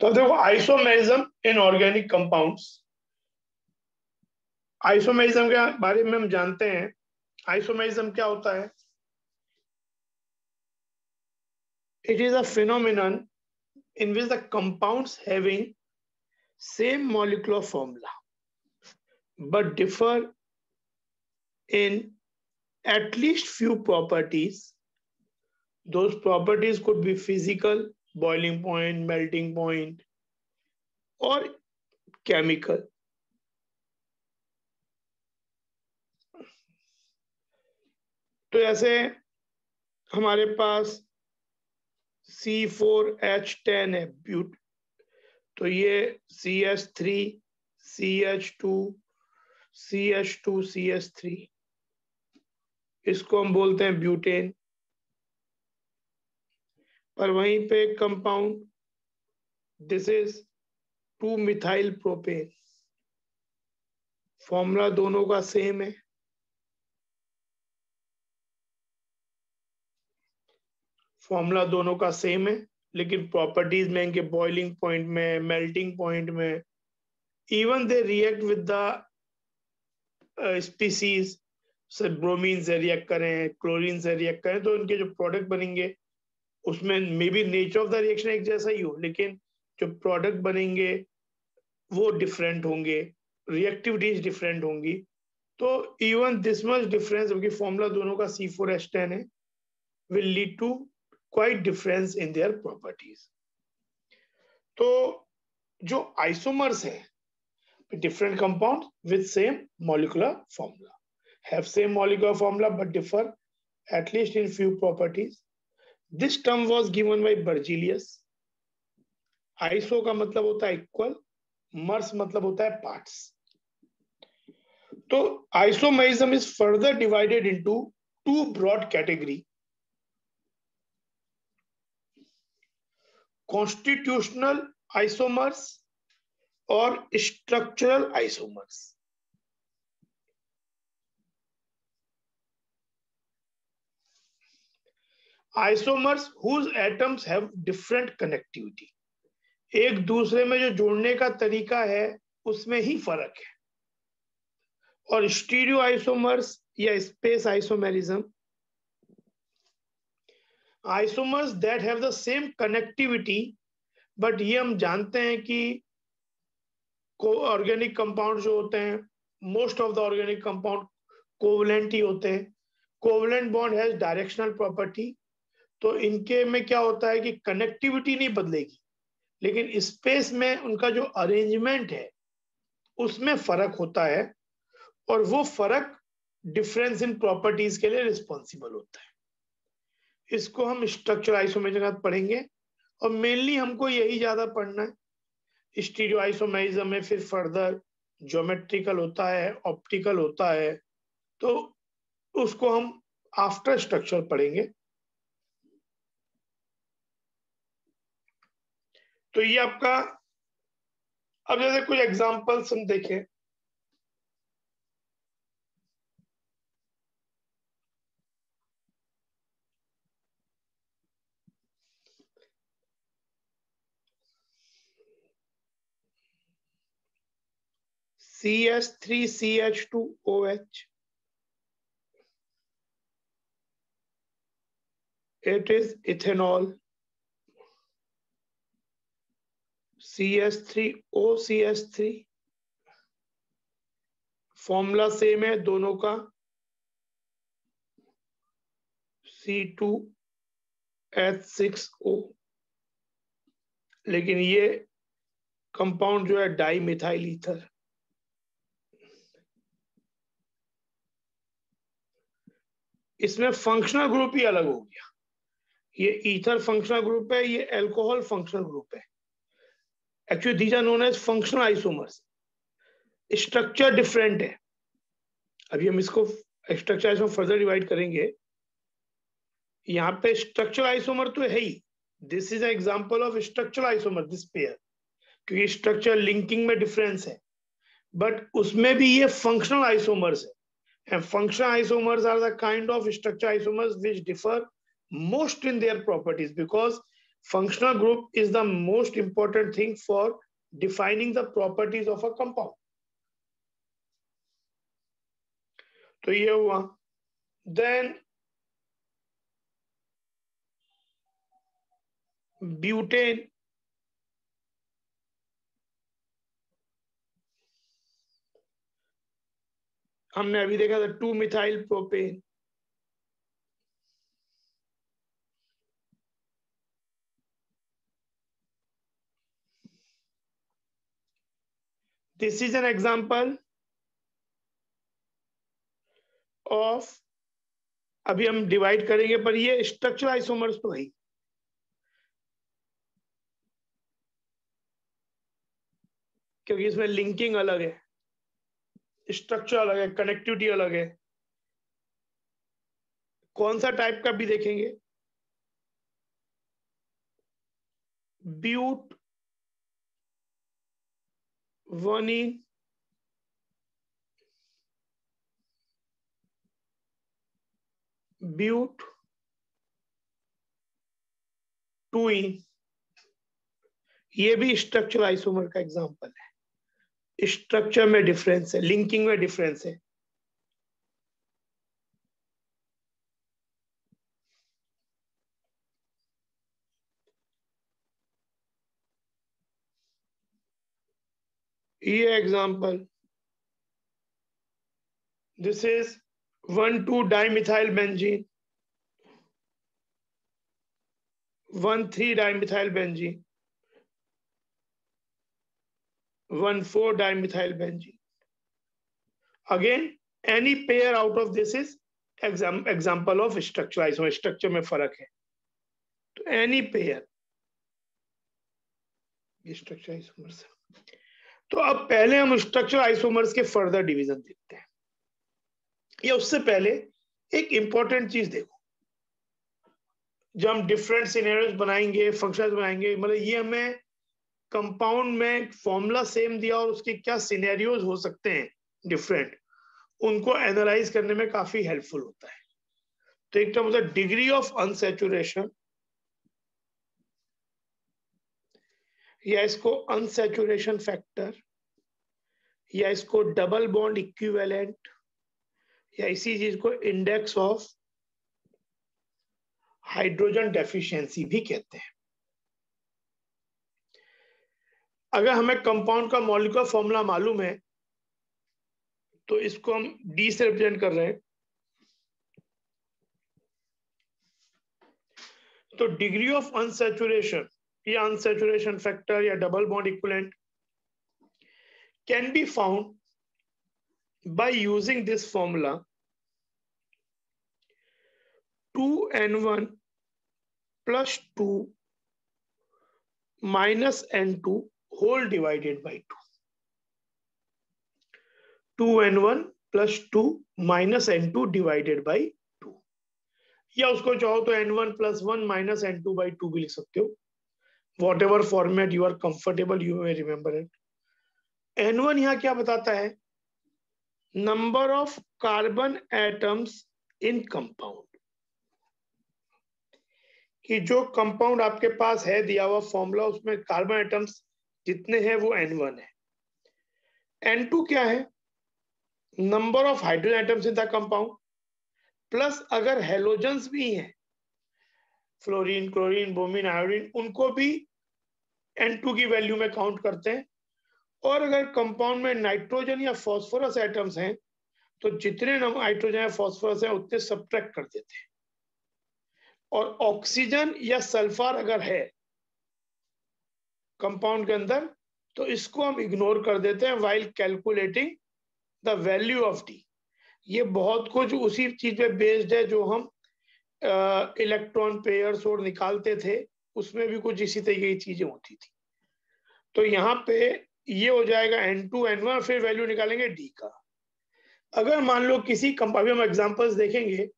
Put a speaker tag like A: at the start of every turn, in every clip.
A: तो देखो isomerism in organic compounds, isomerism के बारे में हम जानते हैं। आइसोमेरिज्म क्या होता है? It is a phenomenon in which the compounds having same molecular formula but differ in at least few properties. Those properties could be physical, boiling point, melting point, or chemical. तो ऐसे हमारे पास C4H10 है ब्यूट, तो ये CH3 CH2 CH2 CH3, इसको हम बोलते हैं ब्यूटेन। पर वहीं पे compound this is two methyl propane, formula दोनों का सेम है। फॉर्मूला दोनों का सेम है, लेकिन प्रॉपर्टीज में इनके बॉइलिंग पॉइंट में, मेल्टिंग पॉइंट में, even they react with the species, से ब्रोमीन से रिएक्ट करें, क्लोरीन से रिएक्ट करें, तो इनके जो प्रोडक्ट बनेंगे उसमें may be nature of the reaction एक जैसा ही हो, लेकिन जो प्रोडक्ट बनेंगे वो डिफरेंट होंगे, रिएक्टिविटीज डिफरेंट होंगी। तो इवन दिस मच डिफरेंस, क्योंकि फॉर्मूला दोनों का C4H10 है, will lead to quite difference in their properties. तो जो आइसोमर्स है, different compound with same molecular formula, have same molecular formula but differ at least in few properties. This term was given by Berzelius. Iso का मतलब होता है equal, मर्स मतलब होता है पार्ट्स। तो isomerism is further divided into 2 broad category, constitutional isomers और structural isomers. Isomers whose atoms have different connectivity, एक दूसरे में जो जोड़ने का तरीका है उसमें ही फर्क है। और स्टीरियो आइसोमर्स या space isomerism, isomers that have the same connectivity, but ये हम जानते हैं कि ऑर्गेनिक कंपाउंड जो होते हैं, most of the organic compound covalent ही होते हैं। Covalent bond has directional property, तो इनके में क्या होता है कि कनेक्टिविटी नहीं बदलेगी, लेकिन स्पेस में उनका जो अरेंजमेंट है उसमें फर्क होता है, और वो फर्क डिफरेंस इन प्रॉपर्टीज के लिए रिस्पॉन्सिबल होता है। इसको हम स्ट्रक्चरल आइसोमेरिज्म पढ़ेंगे, और मेनली हमको यही ज्यादा पढ़ना है। स्टीरियो आइसोमेरिज्म में फिर फर्दर ज्योमेट्रिकल होता है, ऑप्टिकल होता है, तो उसको हम आफ्टर स्ट्रक्चर पढ़ेंगे। तो ये आपका, अब जैसे कुछ एग्जांपल्स हम देखें, CH3CH2OH, it is ethanol। CH3OCH3, formula same है दोनों का, C2H6O, लेकिन ये कंपाउंड जो है डाई मिथाइल ईथर। इसमें फंक्शनल ग्रुप ही अलग हो गया, ये ईथर फंक्शनल ग्रुप है, ये अल्कोहल फंक्शनल ग्रुप है। Actually these are known as functional isomers, structure different है। अभी हम इसको स्ट्रक्चर आइसोमर फर्दर डिवाइड करेंगे। यहाँ पे स्ट्रक्चरल आइसोमर तो है ही, this is example of structural isomer, this pair, क्योंकि स्ट्रक्चर लिंकिंग में डिफरेंस है, बट उसमें भी ये फंक्शनल आइसोमर्स है। And functional isomers are the kind of structure isomers which differ most in their properties, because Functional group is the most important thing for defining the properties of a compound. तो ये हुआ. Then butane, हमने अभी देखा था 2-methyl propane. This is an example of, अभी हम divide करेंगे पर ये स्ट्रक्चर आइसोमर्स तो है, क्योंकि इसमें लिंकिंग अलग है, स्ट्रक्चर अलग है, कनेक्टिविटी अलग है. कौन सा टाइप का भी देखेंगे. ब्यूट 1 ब्यूट 2 ये भी स्ट्रक्चर आइसोमर का एग्जांपल है. स्ट्रक्चर में डिफरेंस है, लिंकिंग में डिफरेंस है. ये example, this is 1,2-dimethyl benzene, 1,3-dimethyl benzene, 1,4-dimethyl benzene. Again, any pair out of this is example of structure isomer. Structure में फर्क है, तो any pair ये स्ट्रक्चर आइसोमर्स है. तो अब पहले हम स्ट्रक्चर आइसोमर्स के फर्दर डिवीजन देखते हैं. या उससे पहले एक इंपॉर्टेंट चीज देखो, जब हम डिफरेंट सिनेरियोस बनाएंगे, फंक्शंस बनाएंगे, मतलब ये हमें कंपाउंड में फॉर्मूला सेम दिया और उसके क्या सिनेरियोस हो सकते हैं डिफरेंट, उनको एनालाइज करने में काफी हेल्पफुल होता है. तो एक टर्म होता है डिग्री ऑफ अनसैचुरेशन, या इसको अनसैचुरेशन फैक्टर, या इसको डबल बॉन्ड इक्विवेलेंट, या इसी चीज को इंडेक्स ऑफ हाइड्रोजन डेफिशिएंसी भी कहते हैं. अगर हमें कंपाउंड का मॉलिक्यूलर फॉर्मूला मालूम है तो इसको हम डी से रिप्रेजेंट कर रहे हैं. तो डिग्री ऑफ अनसैचुरेशन या अनसैचुरेशन फैक्टर या double bond equivalent can be found by using this formula 2n1 plus 2 minus n2 whole divided by 2. 2n1 plus 2 minus n2 divided by 2. या उसको चाहो तो n1 plus 1 minus n2 by 2 भी लिख सकते हो. Whatever format you are comfortable, you may remember it. n1 यहाँ क्या बताता है? Number of carbon atoms in compound, कि जो कंपाउंड आपके पास है दिया हुआ फॉर्मूला, उसमें कार्बन एटम्स जितने हैं वो n1 है. n2 क्या है? Number of hydrogen atoms in the compound, plus अगर हेलोजन्स भी हैं, फ्लोरीन, क्लोरीन, ब्रोमीन, आयोडीन, उनको भी n2 की वैल्यू में काउंट करते हैं. और अगर कंपाउंड में नाइट्रोजन या फॉस्फोरस एटम्स हैं तो जितने नाइट्रोजन या फॉस्फोरस हैं उतने सब्ट्रैक्ट कर देते हैं. और ऑक्सीजन या सल्फर अगर है कंपाउंड के अंदर तो इसको हम इग्नोर कर देते हैं while calculating the value of D. ये बहुत कुछ उसी चीज पे बेस्ड है जो हम इलेक्ट्रॉन पेयर्स और निकालते थे, उसमें भी कुछ इसी तरीके की चीजें होती थी. तो यहाँ पे ये हो जाएगा n2 n1, फिर वैल्यू निकालेंगे d का. अगर मान लो किसी कंपाउंड, हम एग्जांपल्स देखेंगे,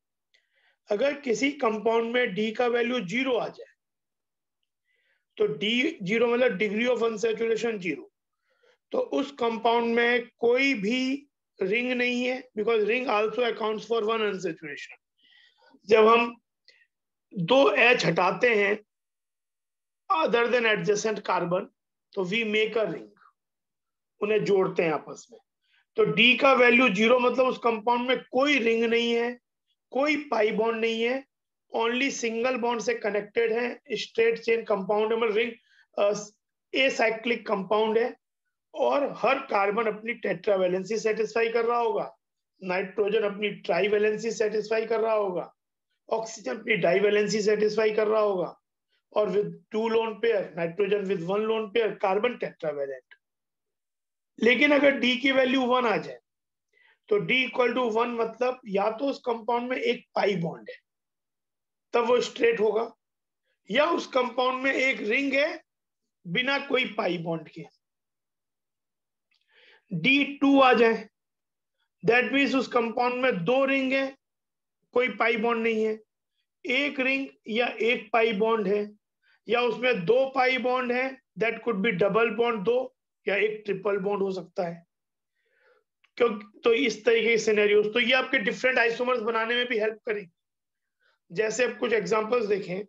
A: अगर किसी कंपाउंड में d का वैल्यू 0 आ जाए तो d 0 मतलब डिग्री ऑफ अनसैचुरेशन 0, तो उस कंपाउंड में कोई भी रिंग नहीं है, because ring also accounts for one unsaturation. जब हम 2 H हटाते हैं अदर देन एडजेसेंट कार्बन, तो वी मेक अ रिंग, उन्हें जोड़ते हैं आपस में। तो डी का वैल्यू 0 मतलब उस कंपाउंड में कोई रिंग नहीं है, कोई पाई बॉन्ड नहीं है, ओनली सिंगल बॉन्ड से कनेक्टेड है, स्ट्रेट चेन कंपाउंड है, मतलब रिंग एसाइक्लिक कंपाउंड है, और हर कार्बन अपनी टेट्रावैलेंसी सेटिस्फाई कर रहा होगा, नाइट्रोजन अपनी ट्राईवैलेंसी सेटिस्फाई कर रहा होगा, ऑक्सीजन अपनी डाईवैलेंसी सेटिस्फाई कर रहा होगा, और with 2 lone pair, nitrogen with 1 lone pair, carbon tetravalent. लेकिन अगर डी की वैल्यू 1 आ जाए, तो डी इक्वल टू 1 मतलब या तो उस कंपाउंड में एक पाई बॉन्ड है, तब वो स्ट्रेट होगा, या उस कंपाउंड में एक रिंग है बिना कोई पाई बॉन्ड के। डी 2 आ जाए, दैट मीन्स उस कंपाउंड में 2 रिंग है, कोई पाई बॉन्ड नहीं है, एक रिंग या एक पाई बॉन्ड है, या उसमें 2 पाई बॉन्ड है, that could be double bond 2, या एक ट्रिपल बॉन्ड हो सकता है। क्यों? तो इस तरीके के सिनेरियोस, तो ये आपके डिफरेंट आइसोमर्स बनाने में भी हेल्प करेंगे। जैसे अब कुछ एग्जांपल्स देखें,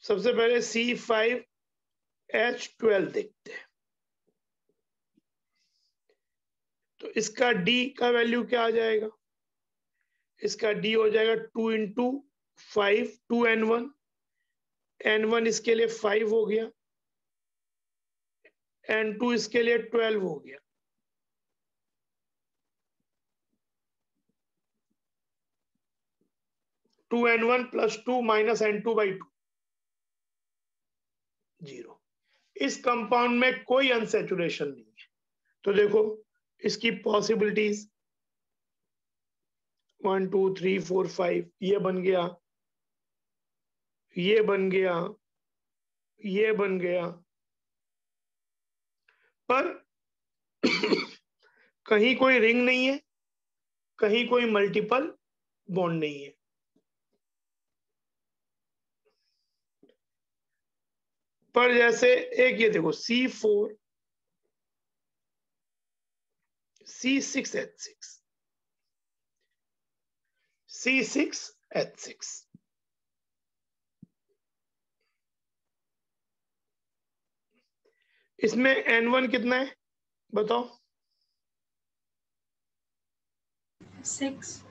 A: सबसे पहले C5H12 देखते हैं। तो इसका D का वैल्यू क्या आ जाएगा? इसका D हो जाएगा 2 इंटू 5, 2N1, N1 इसके लिए 5 हो गया, N2 इसके लिए 12 हो गया। Two N1 plus 2 minus N2/2, 0। इस कंपाउंड में कोई अनसैचुरेशन नहीं है। तो देखो इसकी पॉसिबिलिटीज 1 2 3 4 5, ये बन गया, ये बन गया, ये बन गया, पर कहीं कोई रिंग नहीं है, कहीं कोई मल्टीपल बॉन्ड नहीं है। पर जैसे एक ये देखो C4 C6H6, C6H6, इसमें N1 कितना है बताओ? 6,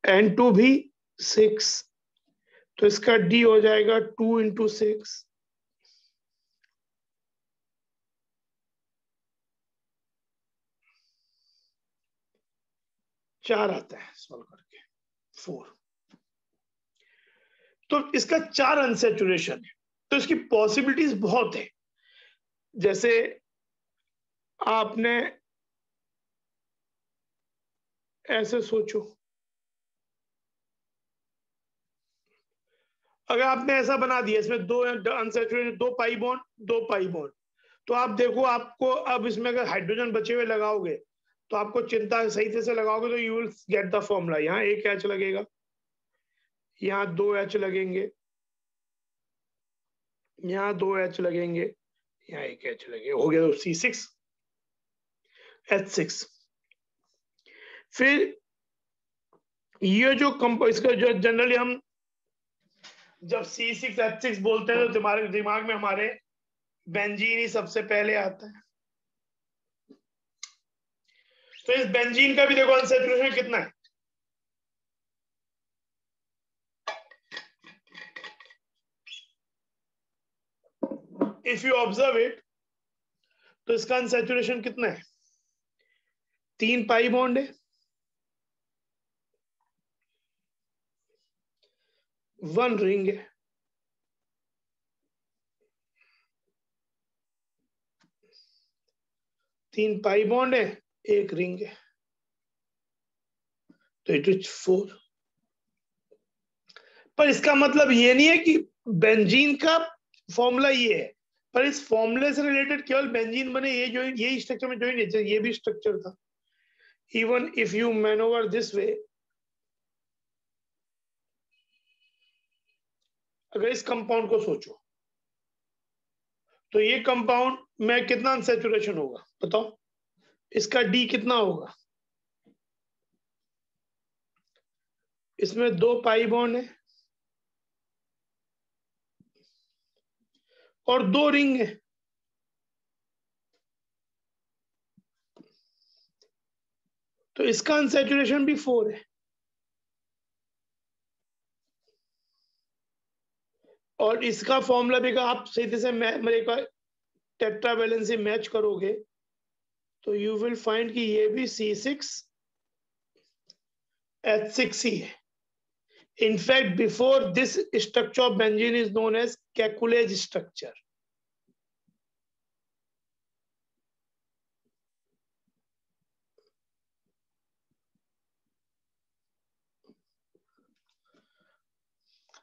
A: N2 भी 6, तो इसका D हो जाएगा 2 इंटू 6, चार आता है सॉल्व करके 4। तो इसका 4 अनसैचुरेशन है, तो इसकी पॉसिबिलिटीज बहुत है। जैसे आपने ऐसे सोचो, अगर आपने ऐसा बना दिया इसमें 2 unsaturated, 2 pi bond, 2 pi bond, तो आप देखो आपको अब इसमें अगर हाइड्रोजन बचे हुए लगाओगे, तो आपको चिंता सही से लगाओगे तो you will get the formula. यहाँ एक H लगेगा, यहाँ 2 H लगेंगे, यहाँ 2 H लगेंगे, यहाँ एक H लगेगा, हो गया तो C6H6। फिर ये जो इसका जो जनरली हम जब C6H6 बोलते हैं तो तुम्हारे दिमाग में हमारे बेंजीन ही सबसे पहले आता है। तो इस बेंजीन का भी देखो अनसैचुरेशन कितना है, इफ यू ऑब्जर्व इट, तो इसका अनसैचुरेशन कितना है? 3 पाई बॉन्ड है, 1 रिंग है, तीन पाई बॉन्ड है, एक रिंग है, तो इट इज 4। पर इसका मतलब ये नहीं है कि बेंजीन का फॉर्मूला ये है, पर इस फॉर्मूले से रिलेटेड केवल बेंजीन बने ये जो यही स्ट्रक्चर में ज्वाइन है, ये भी स्ट्रक्चर था। Even if you मैनोवर this way, अगर इस कंपाउंड को सोचो तो ये कंपाउंड में कितना अनसैचुरेशन होगा बताओ, इसका डी कितना होगा? इसमें 2 पाई बॉन्ड है और 2 रिंग है, तो इसका अनसैचुरेशन भी 4 है। और इसका फॉर्मूला भी आप सीधे से मेरे का टेट्रावैलेंसी मैच करोगे तो यू विल फाइंड कि ये भी C6H6 ही है। In fact, before this structure of benzene is known as Kekulé structure.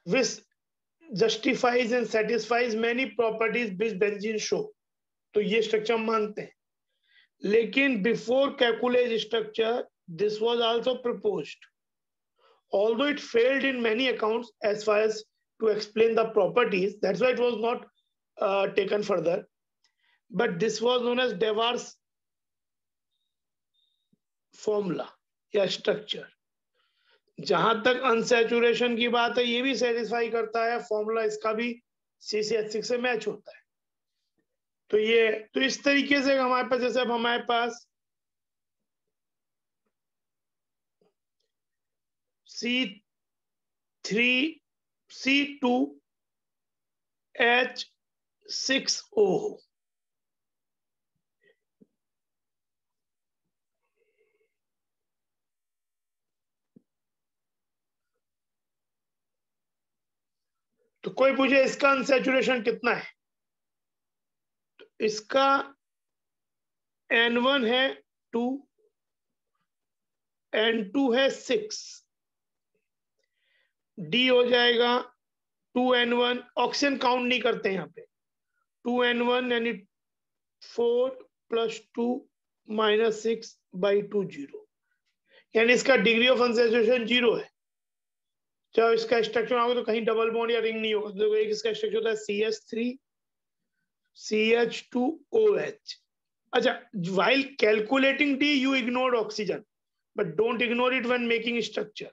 A: Which justifies and satisfies many properties which benzene show. तो ये स्ट्रक्चर मानते हैं, लेकिन before Kekulé structure, this was also proposed. Although it failed in many accounts as far as to explain the properties, that's why it was not taken further. But this was known as Devar's formula या structure. जहां तक unsaturation की बात है, ये भी satisfy करता है, फॉर्मूला इसका भी C6H6 से मैच होता है। तो ये तो इस तरीके से हमारे पास, जैसे अब हमारे पास C3C2H6O तो कोई पूछे इसका अनसैचुरेशन कितना है, तो इसका N1 है 2, N2 है 6, D हो जाएगा 2N1, ऑक्सीजन काउंट नहीं करते हैं यहाँ पे, 2N1 यानी 4 + 2 - 6/2 0, यानी इसका डिग्री ऑफ अनसैचुरेशन 0 है। चाहे इसका स्ट्रक्चर होगा तो कहीं डबल बॉन्ड या रिंग नहीं होगा, तो एक इसका स्ट्रक्चर होता है CH3 CH2OH। अच्छा, while calculating D you ignored oxygen, but don't ignore it when making structure.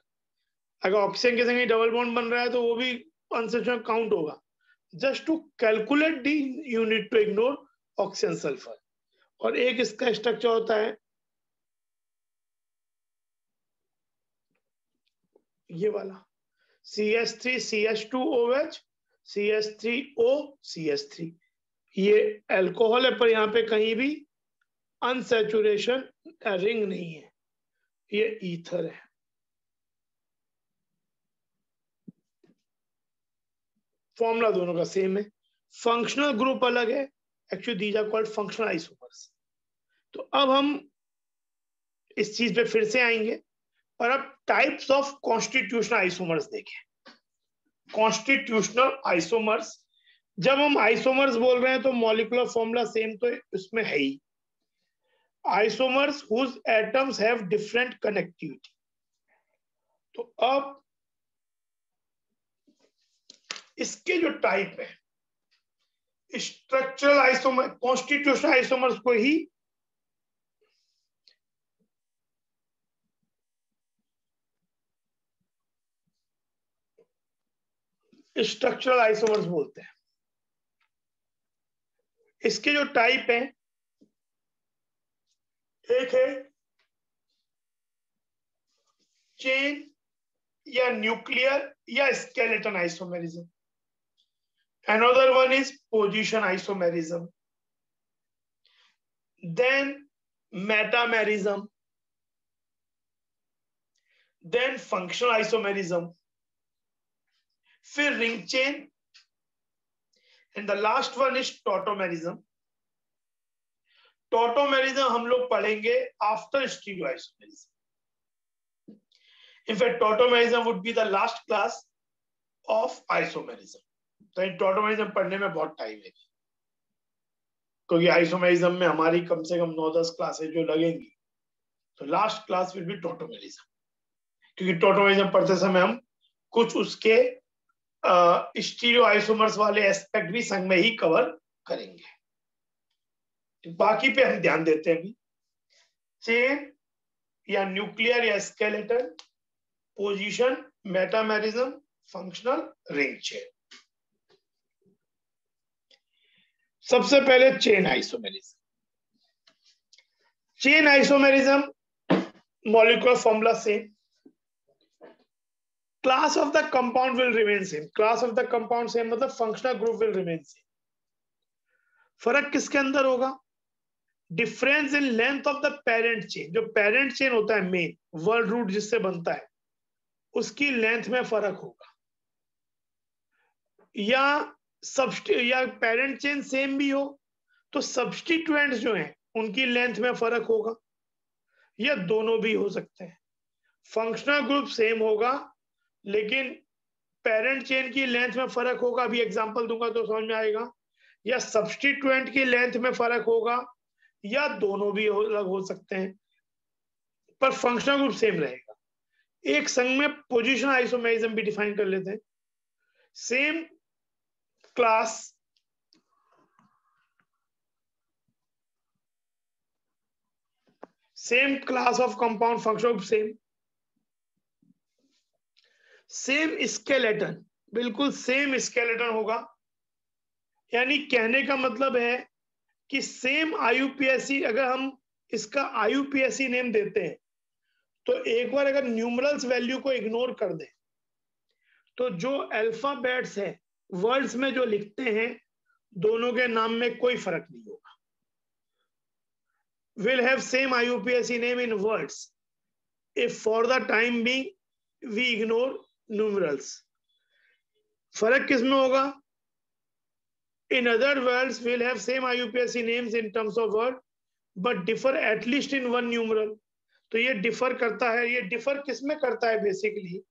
A: अगर ऑक्सीजन के संग डबल बॉन्ड बन रहा है तो वो भी अनसैचुरेशन काउंट होगा। Just to calculate D you need to ignore oxygen sulphur. और एक इसका स्ट्रक्चर होता है ये वाला CH3 CH2OH CH3O CH3, ये अल्कोहल है पर यहाँ पे कहीं भी अनसैचुरेशन रिंग नहीं है, ये ईथर है। फॉर्मूला दोनों का सेम है, फंक्शनल ग्रुप अलग है, actually these are called functional isomers. तो अब हम इस चीज पे फिर से आएंगे और अब टाइप्स ऑफ कॉन्स्टिट्यूशनल आइसोमर्स देखें। कॉन्स्टिट्यूशनल आइसोमर्स, जब हम आइसोमर्स बोल रहे हैं तो मॉलिक्यूलर फॉर्मूला सेम तो इसमें है ही। Isomers whose atoms have different connectivity. तो अब इसके जो टाइप है, स्ट्रक्चरल आइसोमर, कॉन्स्टिट्यूशनल आइसोमर्स को ही स्ट्रक्चरल आइसोमर्स बोलते हैं। इसके जो टाइप है, एक है चेन या न्यूक्लियर या skeleton isomerism, another one is position isomerism, then metamerism, then functional isomerism, फिर ring chain, and the last one is tautomerism. Tautomerism हम लोग पढ़ेंगे after stereoisomerism. In fact, tautomerism would be the last class of isomerism. तो tautomerism पढ़ने में बहुत time है, क्योंकि आइसोमेरिज्म में हमारी कम से कम 9-10 क्लासेस जो लगेंगी, तो last class will be tautomerism. क्योंकि टॉटोमेरिज्म पढ़ते समय हम कुछ उसके स्टीरियो आइसोमर्स वाले एस्पेक्ट भी संग में ही कवर करेंगे। बाकी पे हम ध्यान देते हैं अभी। चेन या न्यूक्लियर या skeleton, position, metamerism, functional, ring chain. सबसे पहले chain isomerism. Chain isomerism molecular formula same, class of the compound will remain same. Class of the compound same मतलब functional group will remain same. फर्क किसके अंदर होगा? Difference in length of the parent chain. जो parent chain होता है main word root जिससे बनता है, उसकी लेंथ में फर्क होगा। या पेरेंट चेन सेम भी हो तो सब्स्टिट्यूएंट्स जो हैं उनकी लेंथ में फर्क होगा, या दोनों भी हो सकते हैं। फंक्शनल ग्रुप सेम होगा लेकिन पेरेंट चेन की लेंथ में फर्क होगा, अभी एग्जांपल दूंगा तो समझ में आएगा। या सब्स्टिट्यूएंट की लेंथ में फर्क होगा, या दोनों भी अलग हो सकते हैं, पर फंक्शनल ग्रुप सेम रहेगा। एक संग में पोजीशन आइसोमेरिज्म भी डिफाइन कर लेते हैं। Same class of compound, functional group same. Same skeleton, बिल्कुल सेम स्केलेटन होगा। यानी कहने का मतलब है कि सेम आईयूपीएसी, अगर हम इसका आईयूपीएसी नेम देते हैं तो एक बार अगर न्यूमरल्स वैल्यू को इग्नोर कर दें तो जो अल्फाबेट्स है वर्ड्स में जो लिखते हैं दोनों के नाम में कोई फर्क नहीं होगा। Will have same IUPAC name in words if for the time being we ignore numerals. फर्क किसमें होगा? In other words, we'll have same IUPAC names in terms of word, but differ at least in one numeral. तो ये differ करता है। ये differ किसमें करता है? Basically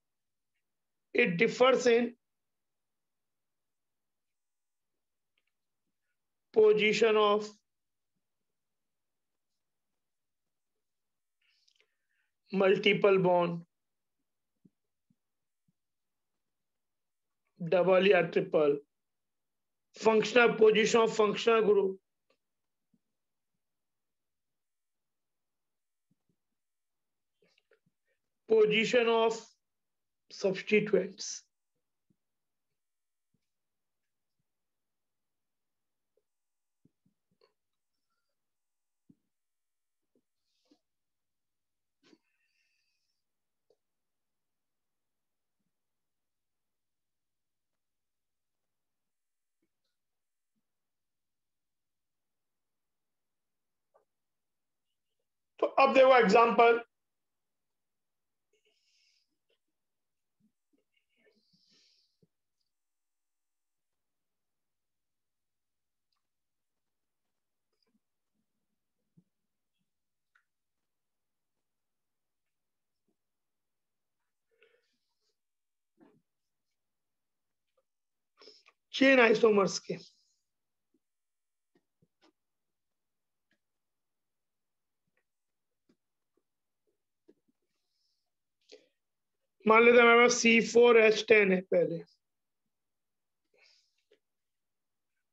A: it differs in position of multiple bond, double या triple, functional position of functional group, position of substituents। तो अब देखो एग्जांपल। चेन आइसोमर्स के मान लेते हैं हमारे पास C4H10 है पहले,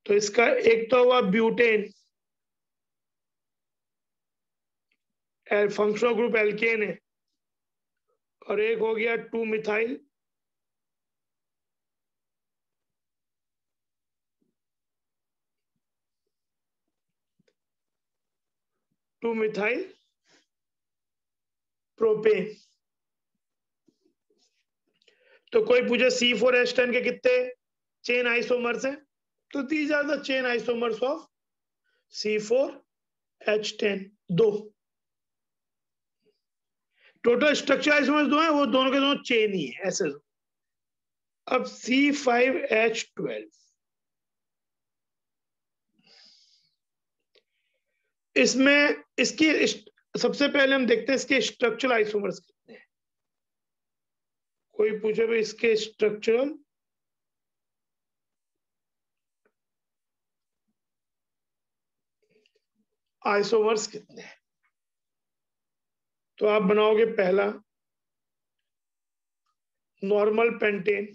A: तो इसका एक तो हुआ ब्यूटेन, फंक्शनल ग्रुप एल्केन है, और एक हो गया 2-मिथाइल प्रोपेन। तो कोई पूछे C4H10 के कितने चेन आइसोमर्स हैं, तो these are the chain isomers of C4H10, 2। Total structure isomers 2 हैं, वो दोनों के दोनों चेन ही है ऐसे। अब C5H12, इसमें इसकी सबसे पहले हम देखते हैं इसके स्ट्रक्चरल आइसोमर्स कितने हैं। कोई पूछे भाई इसके स्ट्रक्चरल आइसोमर्स कितने हैं, तो आप बनाओगे पहला नॉर्मल पेंटेन,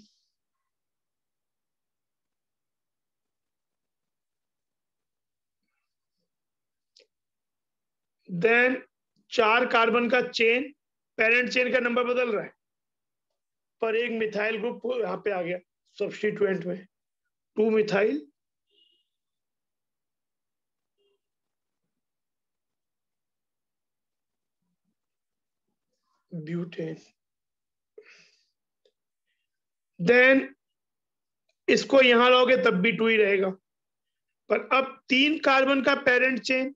A: देन 4 कार्बन का चेन, पेरेंट चेन का नंबर बदल रहा है, पर एक मिथाइल ग्रुप यहां पे आ गया सब्स्टिट्यूएंट में, 2 मिथाइल ब्यूटेन। देन इसको यहां लाओगे तब भी 2 ही रहेगा, पर अब 3 कार्बन का पेरेंट चेन,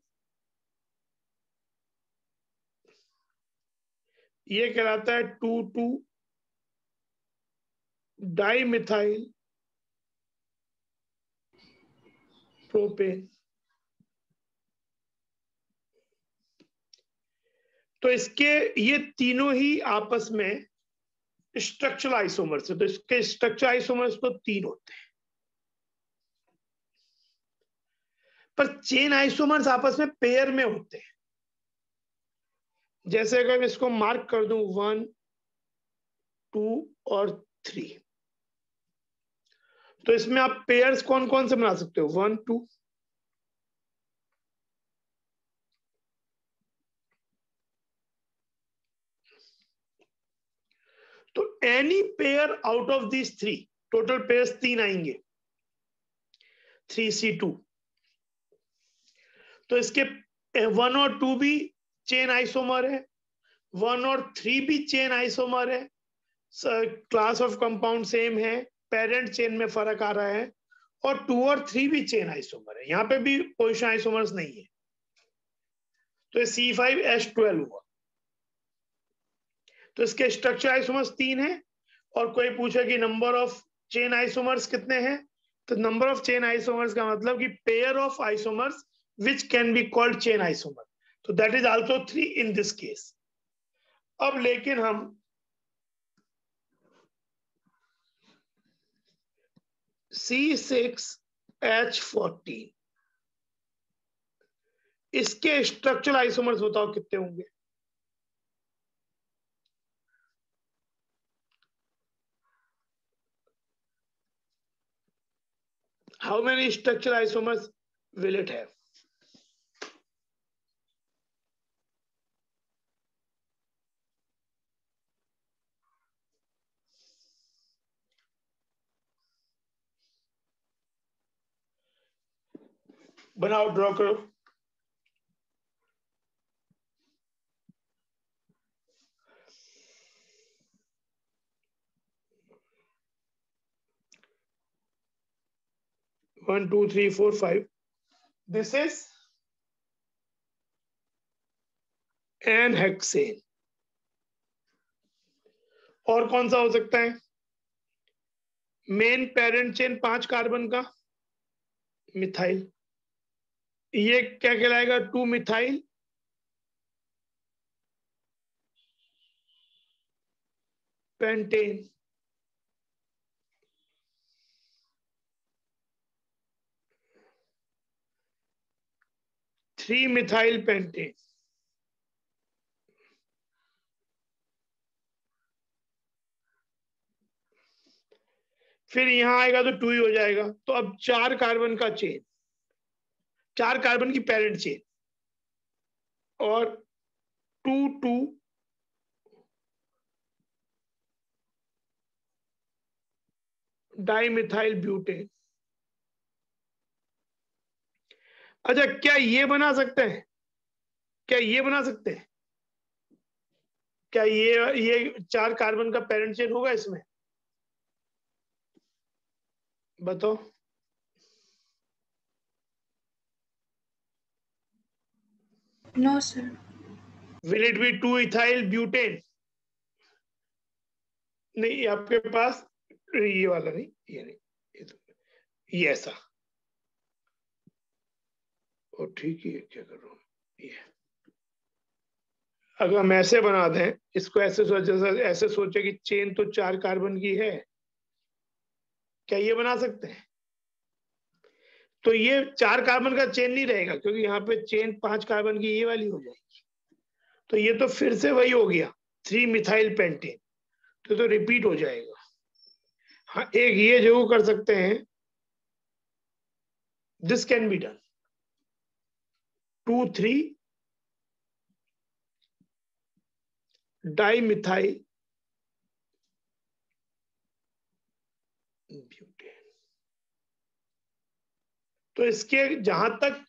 A: ये कहलाता है 2,2 डाइमिथाइल प्रोपेन। तो इसके ये तीनों ही आपस में स्ट्रक्चरल आइसोमर्स है, तो इसके स्ट्रक्चर आइसोमर्स तो 3 होते हैं, पर चेन आइसोमर्स आपस में पेयर में होते हैं। जैसे अगर मैं इसको मार्क कर दूं 1, 2 और 3, तो इसमें आप पेयर्स कौन कौन से बना सकते हो? 1, 2, तो any pair out of these 3, total pairs 3 आएंगे, 3C2। तो इसके 1 और 2 भी चेन आइसोमर है, 1 और 3 भी चेन आइसोमर है, क्लास ऑफ कंपाउंड सेम है, पेरेंट चेन में फर्क आ रहा है, और 2 और 3 भी चेन आइसोमर है, यहां पे भी पोजीशन आइसोमर्स नहीं है, तो ये C5H12 हुआ। तो इसके स्ट्रक्चर आइसोमर्स 3 है, और कोई पूछे कि नंबर ऑफ चेन आइसोमर्स कितने हैं, तो नंबर ऑफ चेन आइसोमर्स का मतलब कि pair of isomers which can be called chain isomer, तो that is also 3 in this case. अब लेकिन हम C6H14 इसके स्ट्रक्चरल आइसोमर्स बताओ कितने होंगे? How many structural isomers will it have? बनाओ, ड्रॉ करो। One, two, three, four, five. This is n-हेक्सेन। और कौन सा हो सकता है? मेन पेरेंट चेन 5 कार्बन का मिथाइल, ये क्या कहलाएगा? 2 मिथाइल पेंटेन। 3 methyl pentane. फिर यहां आएगा तो 2 ही हो जाएगा, तो अब 4 कार्बन का चेन, 4 कार्बन की पेरेंट चेन, और 2,2 डाइमिथाइल ब्यूटेन। अच्छा, क्या ये बना सकते हैं? क्या ये बना सकते हैं? क्या ये 4 कार्बन का पेरेंट चेन होगा इसमें? बताओ।
B: No, sir.
A: Will it be 2 ethyl butane? नहीं, आपके पास ये वाला नहीं, ये नहीं, ये ऐसा। और ठीक ही है, क्या कर रहा हूँ ये। अगर हम ऐसे बना दें इसको, ऐसे सोचे कि चेन तो 4 कार्बन की है, क्या ये बना सकते हैं? तो ये 4 कार्बन का चेन नहीं रहेगा, क्योंकि यहाँ पे चेन 5 कार्बन की ये वाली हो जाएगी, तो ये तो फिर से वही हो गया 3 मिथाइल पेंटेन, तो रिपीट हो जाएगा। हाँ, एक ये जरूर कर सकते हैं, this can be done, 2, 3 dimethyl butane. तो इसके जहां तक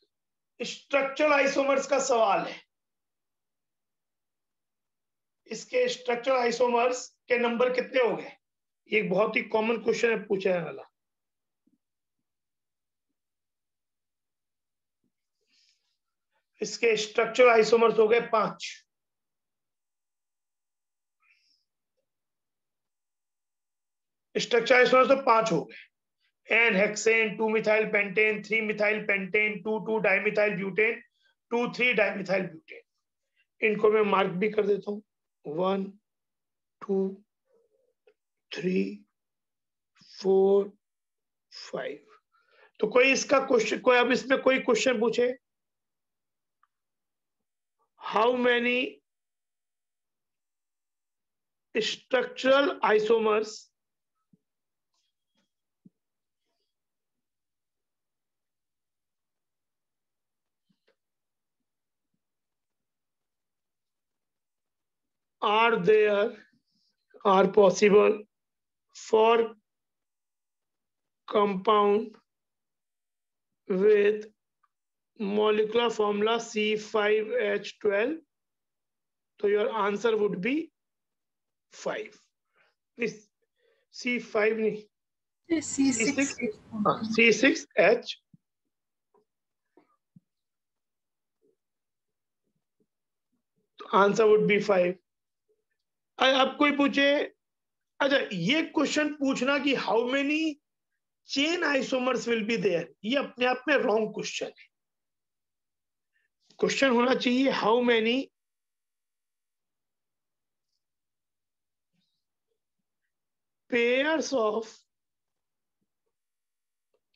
A: स्ट्रक्चरल आइसोमर्स का सवाल है, इसके स्ट्रक्चरल आइसोमर्स के नंबर कितने हो गए? ये एक बहुत ही कॉमन क्वेश्चन है पूछा है वाला। इसके स्ट्रक्चरल आइसोमर्स हो गए 5। स्ट्रक्चर आइसोमर्स तो 5 हो गए। N hexane, 2 methyl pentane, 3 methyl pentane, 2 dimethyl butane, 2 dimethyl butane. इनको मैं मार्क भी कर देता हूं, 1 2 3 4 5। तो कोई इसका क्वेश्चन, कोई अब इसमें कोई क्वेश्चन पूछे, how many structural isomers are possible for compound with molecular formula C5H12? So your answer would be 5. This C5 नहीं,
B: C6.
A: C6H। तो आंसर वुड बी 5। अब कोई पूछे, अच्छा ये क्वेश्चन पूछना कि how many chain isomers will be there, ये अपने आप में रॉन्ग क्वेश्चन है। क्वेश्चन होना चाहिए how many pairs of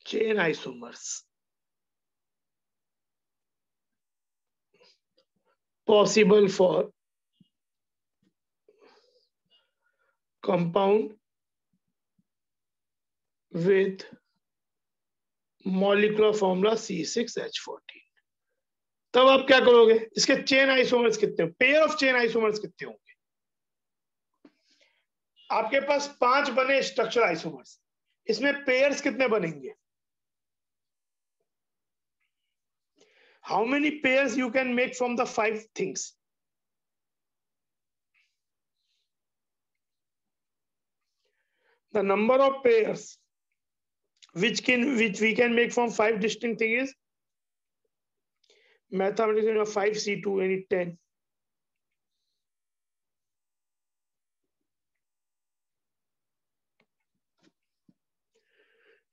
A: chain isomers possible for compound with molecular formula C6H14। तब आप क्या करोगे, इसके चेन आइसोमर्स कितने, पेयर ऑफ चेन आइसोमर्स कितने होंगे? आपके पास 5 बने स्ट्रक्चर आइसोमर्स, इसमें पेयर्स कितने बनेंगे? How many pairs you can make from the 5 things? The number of pairs which we can make from 5 distinct things is mathematics 5C2 any 10।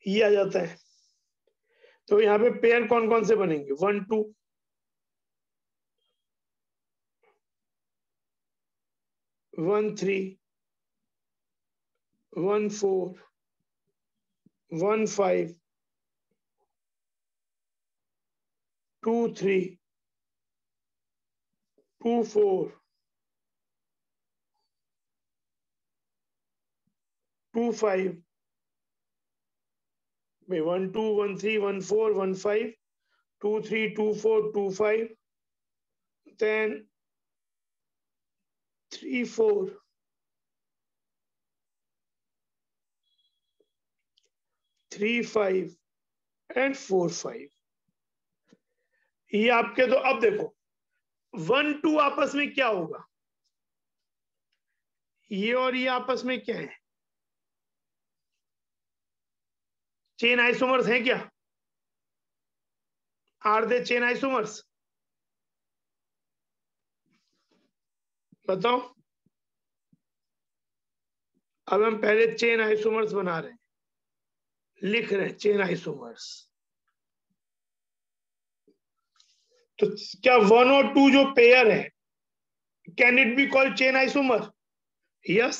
A: ये आ जाता है। तो यहाँ पे पेयर कौन कौन से बनेंगे, 1 2 1 3 1 4 1 5 2 3 2 4 2 5 1 2 1 3 1 4 1 5 2 3 2 4 2 5 then 3 4 3 5 and 4 5। ये आपके, तो अब देखो 1 2 आपस में क्या होगा, ये और ये आपस में क्या है, चेन आइसोमर्स हैं क्या? Are they chain isomers? बताओ। अब हम पहले चेन आइसोमर्स बना रहे हैं, लिख रहे हैं चेन आइसोमर्स। तो क्या 1 और 2 जो पेयर है, can it be called chain isomer? Yes.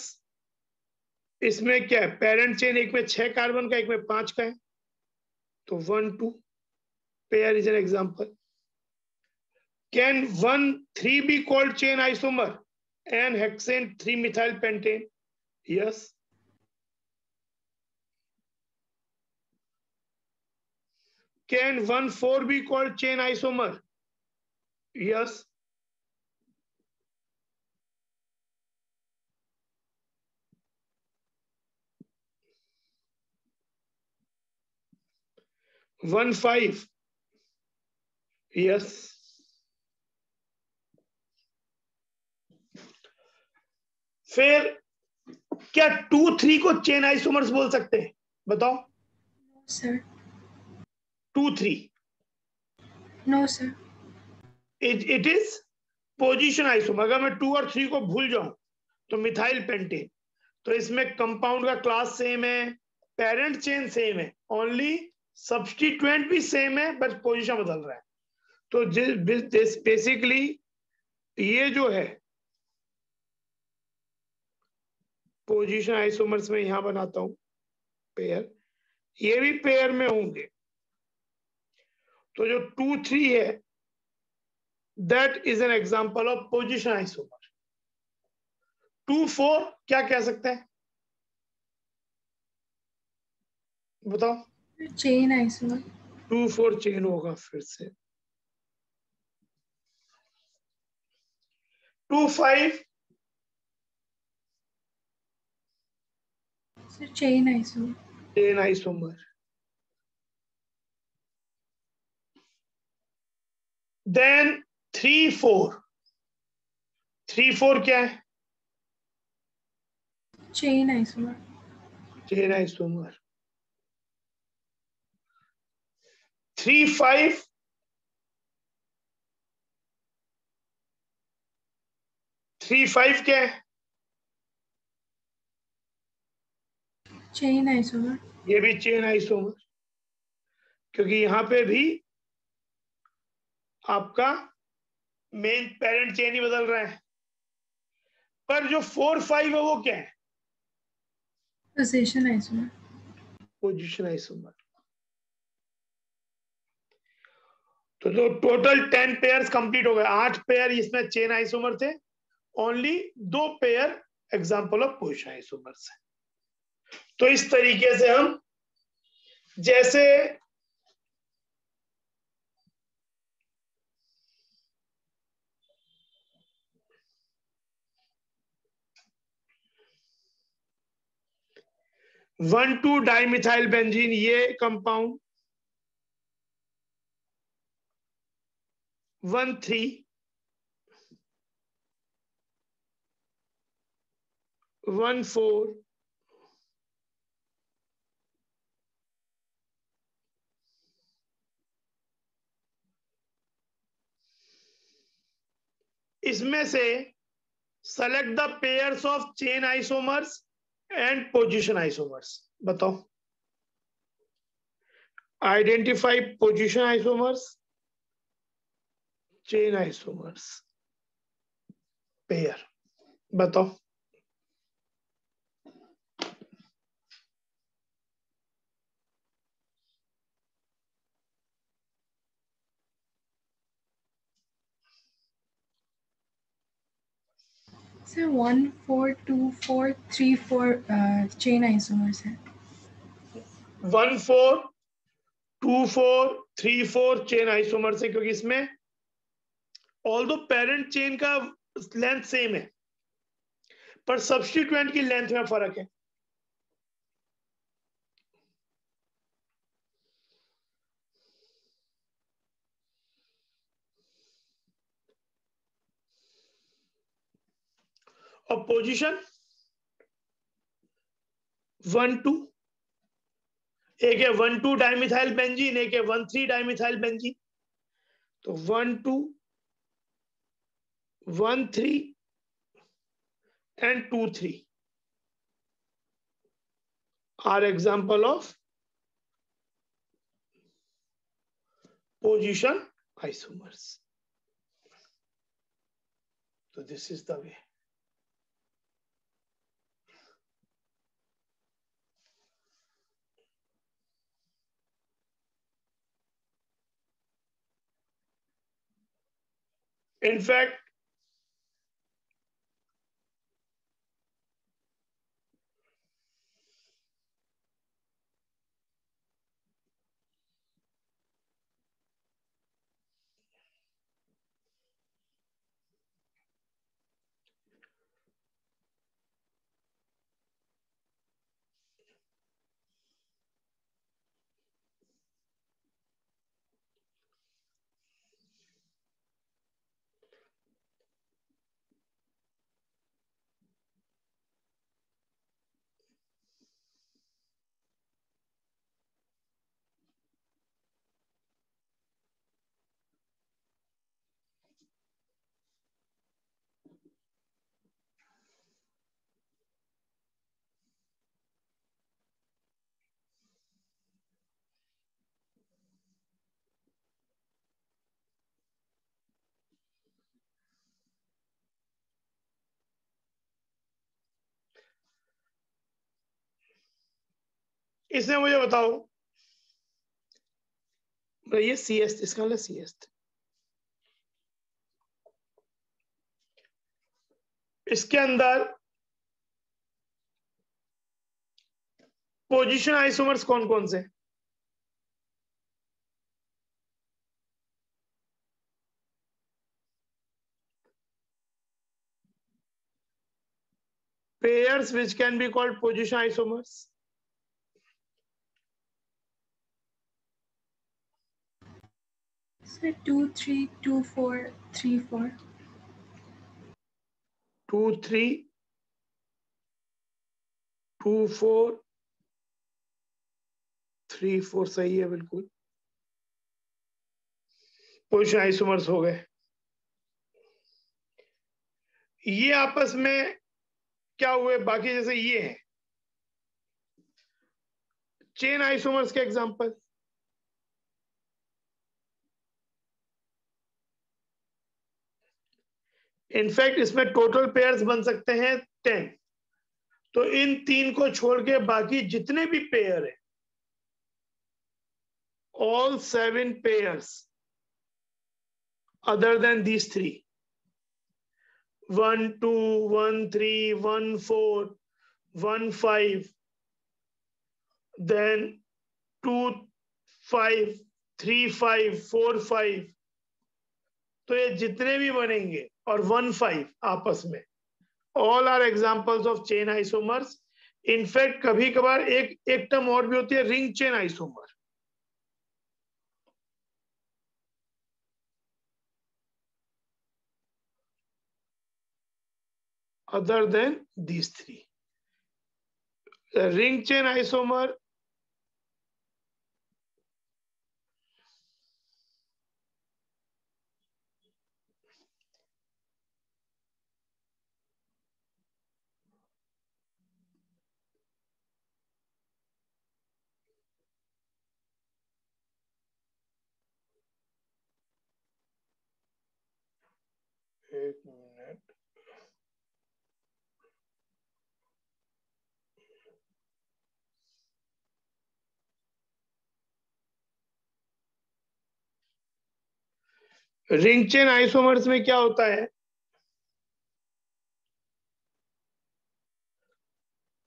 A: इसमें क्या है, पेरेंट चेन एक में 6 कार्बन का, एक में 5 का है, तो 1 2 pair is an example. Can 1 3 be called chain isomer? N hexane 3 methyl pentane? Yes. Can 1 4 be called chain isomer? Yes. 1,5 yes. फिर क्या 2,3 को चेन आइसोमर्स बोल सकते हैं? बताओ।
B: No, sir.
A: 2,3
B: No, sir.
A: It is position isomer. अगर मैं 2 और 3 को भूल जाऊं तो मिथाइल पेंटेन, तो इसमें कंपाउंड का क्लास सेम है, पेरेंट चेन सेम है, ओनली सब्स्टिट्यूएंट भी सेम है, बस पोजीशन बदल रहा है। तो बेसिकली ये जो है पोजीशन आइसोमर्स में यहां बनाता हूं पेयर, ये भी पेयर में होंगे। तो जो 2,3 है that is an example of position isomer. 2,4 क्या कह सकते हैं? बताओ।
B: Chain isomer.
A: 2,4 चेन होगा फिर से। 2,5
B: Sir, chain isomer.
A: Chain isomer. Then 3,4, 3,4 क्या है?
B: Chain isomer.
A: Chain isomer. 3,5 3,5 क्या है?
B: Chain isomer.
A: ये भी चेन आइसोमर, क्योंकि यहां पे भी आपका मेन पेरेंट चेन ही बदल रहा है। पर जो 4,5 है वो क्या है?
B: Position isomer.
A: Position isomer. तो जो टोटल 10 पेयर्स कंप्लीट हो गए, 8 पेयर इसमें चेन आइसोमर थे, only 2 pair example of position isomers है। तो इस तरीके से हम जैसे वन टू डाइमिथाइल बेंजीन, ये कंपाउंड 1,3 1,4 इसमें से select the pairs of chain isomers and position isomers. बताओ। Identify position isomers, chain isomers pair. बताओ।
B: Sir, 1, 4, 2, 4, 3, 4 chain isomers है.
A: 1,4 2,4 3,4 चेन आइसोमर्स है, क्योंकि इसमें ऑल दो पेरेंट चेन का लेंथ सेम है, पर सब्स्टिट्यूएंट की लेंथ में फर्क है। और पोजीशन 1,2, एक है 1,2 डाइमिथाइल बेंजीन, एक है 1,3 डाइमिथाइल बेंजीन। तो 1,2 1,3 and 2,3 are example of position isomers. So this is the way. In fact, इसने मुझे बताओ, ये CS, इसका मतलब CS, इसके अंदर पोजीशन आइसोमर्स कौन कौन से? Pairs which can be called position isomers.
B: Sir, 2, 3, 2, 4, 3, 4.
A: 2, 3, 2, 4, 3, 4 सही है बिल्कुल। पोजीशन आइसोमर्स हो गए। ये आपस में क्या हुए बाकी, जैसे ये है चेन आइसोमर्स के एग्जांपल। इनफैक्ट इसमें टोटल पेयर्स बन सकते हैं 10। तो इन 3 को छोड़ के बाकी जितने भी पेयर है, all 7 pairs other than these 3, 1, 2, 1, 3, 1, 4, 1, 5, then 2, 5, 3, 5, 4, 5, तो ये जितने भी बनेंगे और 1, 5 आपस में, all are examples of chain isomers. In fact कभी कभार एक टर्म और भी होती है, ring chain isomer, other than these 3. The ring chain isomer एक मिनट, रिंग चेन आइसोमर्स में क्या होता है,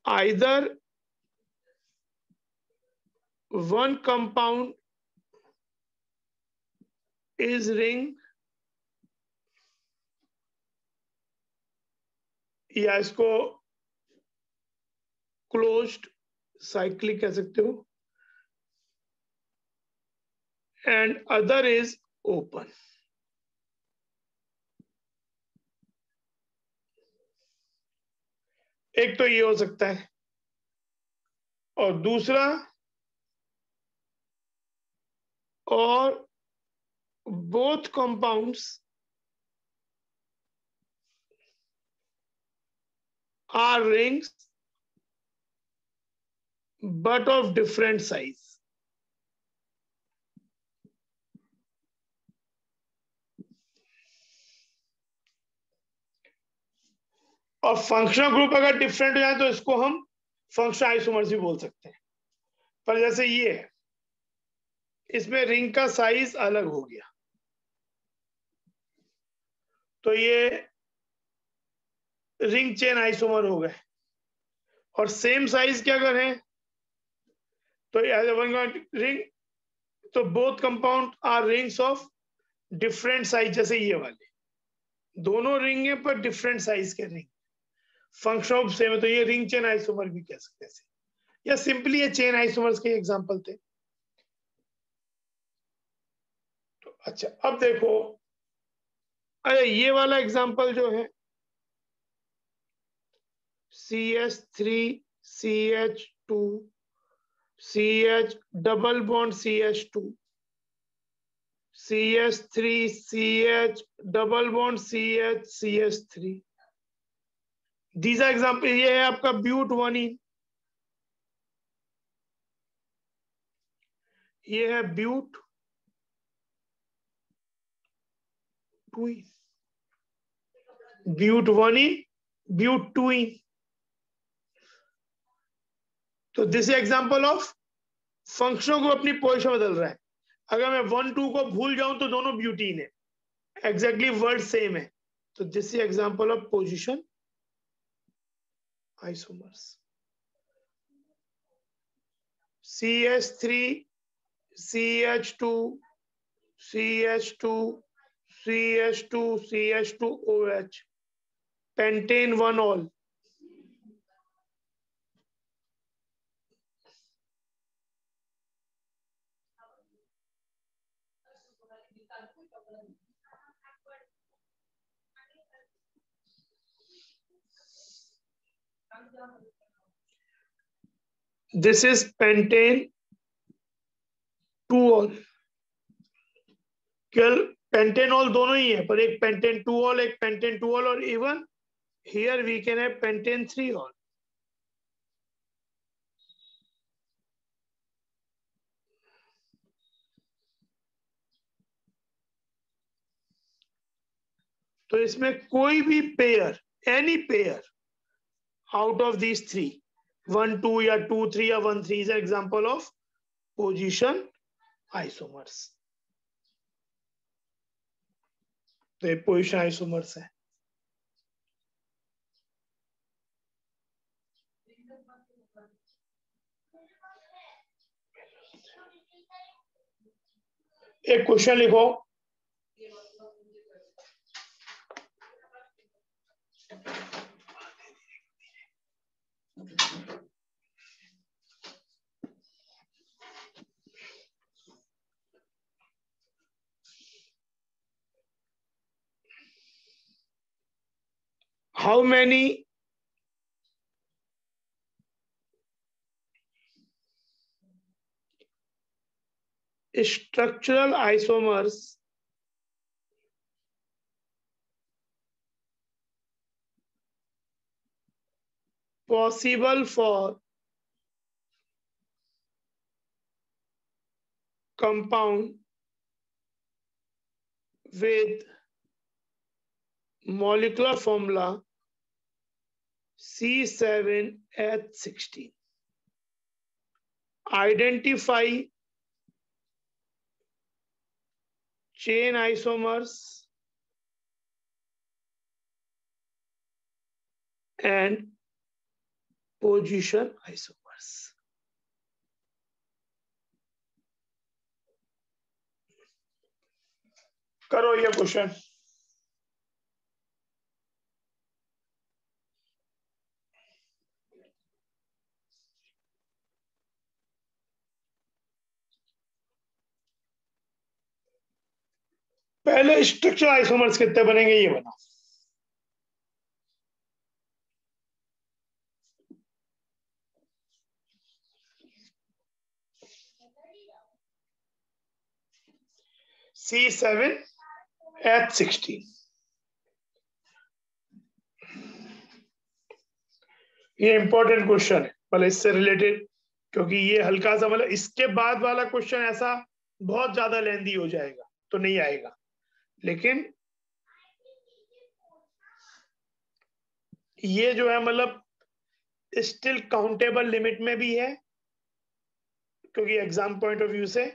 A: either one compound is ring, या इसको क्लोज्ड साइक्लिक कह सकते हो, एंड अदर इज ओपन। एक तो ये हो सकता है, और दूसरा, और both compounds are rings but of different size. और फंक्शनल ग्रुप अगर डिफरेंट हो जाए तो इसको हम फंक्शनल आइसोमर्स भी बोल सकते हैं। पर जैसे ये है, इसमें रिंग का साइज अलग हो गया, तो ये रिंग चेन आइसोमर हो गए। और सेम साइज के अगर है तो रिंग, तो both compound are rings of different size. जैसे ये वाले दोनों रिंग है पर डिफरेंट साइज के रिंग, फंक्शन ऑफ सेम है, तो ये रिंग चेन आइसोमर भी कह सकते हैं, या सिंपली ये चेन आइसोमर्स के एग्जांपल थे। तो अच्छा, अब देखो, अरे ये वाला एग्जांपल जो है CH3CH2 CH double bond CH2 CH3CH double bond CH CH3, these are example. ये है आपका ब्यूट 1इन, ये है ब्यूट 2इन, ब्यूट 1इन, ब्यूट 2इन। तो this example of functional group अपनी पोजीशन बदल रहा है। अगर मैं 1 2 को भूल जाऊं तो दोनों ब्यूटीन है, एग्जैक्टली वर्ड सेम है। तो this is example of position isomers. CH3 CH2 CH2 CH2 CH2OH pentane 1 all. This is pentane 2 all. केवल पेंटेनॉल दोनों ही है, पर एक पेंटेन 2 all, एक पेंटेन 2 all, और even here we can have pentane 3 all. तो इसमें कोई भी pair, any pair out of these 3, 1 2 या 2 3 या 1 3 is example of position isomers. तो ये पोजीशन आइसोमर्स है। एक क्वेश्चन लिखो, how many structural isomers possible for compound with molecular formula C7H16? Identify chain isomers and position isomers. करो ये question. पहले स्ट्रक्चर आइसोमर्स कितने बनेंगे ये बनाओ। C7H16, ये इंपॉर्टेंट क्वेश्चन है, मतलब इससे रिलेटेड, क्योंकि ये हल्का सा, मतलब इसके बाद वाला क्वेश्चन ऐसा बहुत ज्यादा लेंदी हो जाएगा तो नहीं आएगा, लेकिन ये जो है मतलब स्टिल काउंटेबल लिमिट में भी है, क्योंकि एग्जाम पॉइंट ऑफ व्यू से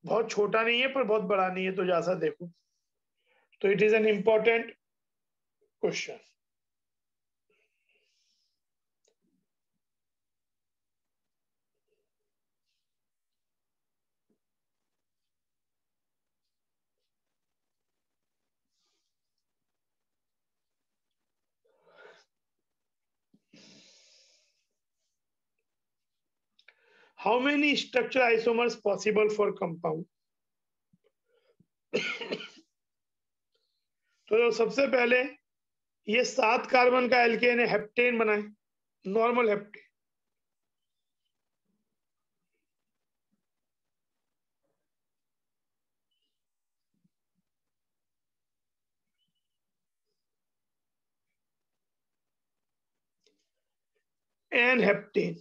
A: बहुत छोटा नहीं है पर बहुत बड़ा नहीं है, तो जैसा देखो तो it is an important question. How many structural isomers possible for compound? तो सबसे पहले ये 7 कार्बन का एल्केन है, हेप्टेन बनाए, नॉर्मल हेप्टेन। एन हेप्टेन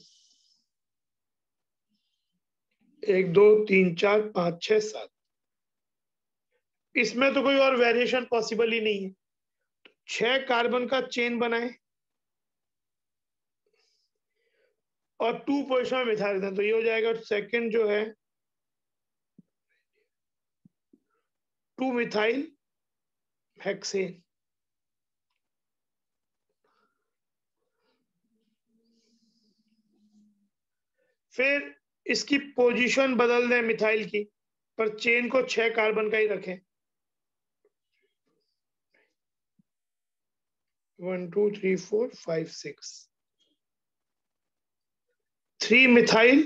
A: 1 2 3 4 5 6 7, इसमें तो कोई और वेरिएशन पॉसिबल ही नहीं है। 6 कार्बन का चेन बनाए, और 2 पोजिशन में मिथाइल रखते हैं, तो ये हो जाएगा सेकंड जो है 2 मिथाइल हेक्सेन। फिर इसकी पोजीशन बदल दें मिथाइल की, पर चेन को 6 कार्बन का ही रखें। 1 2 3 4 5 6 3 मिथाइल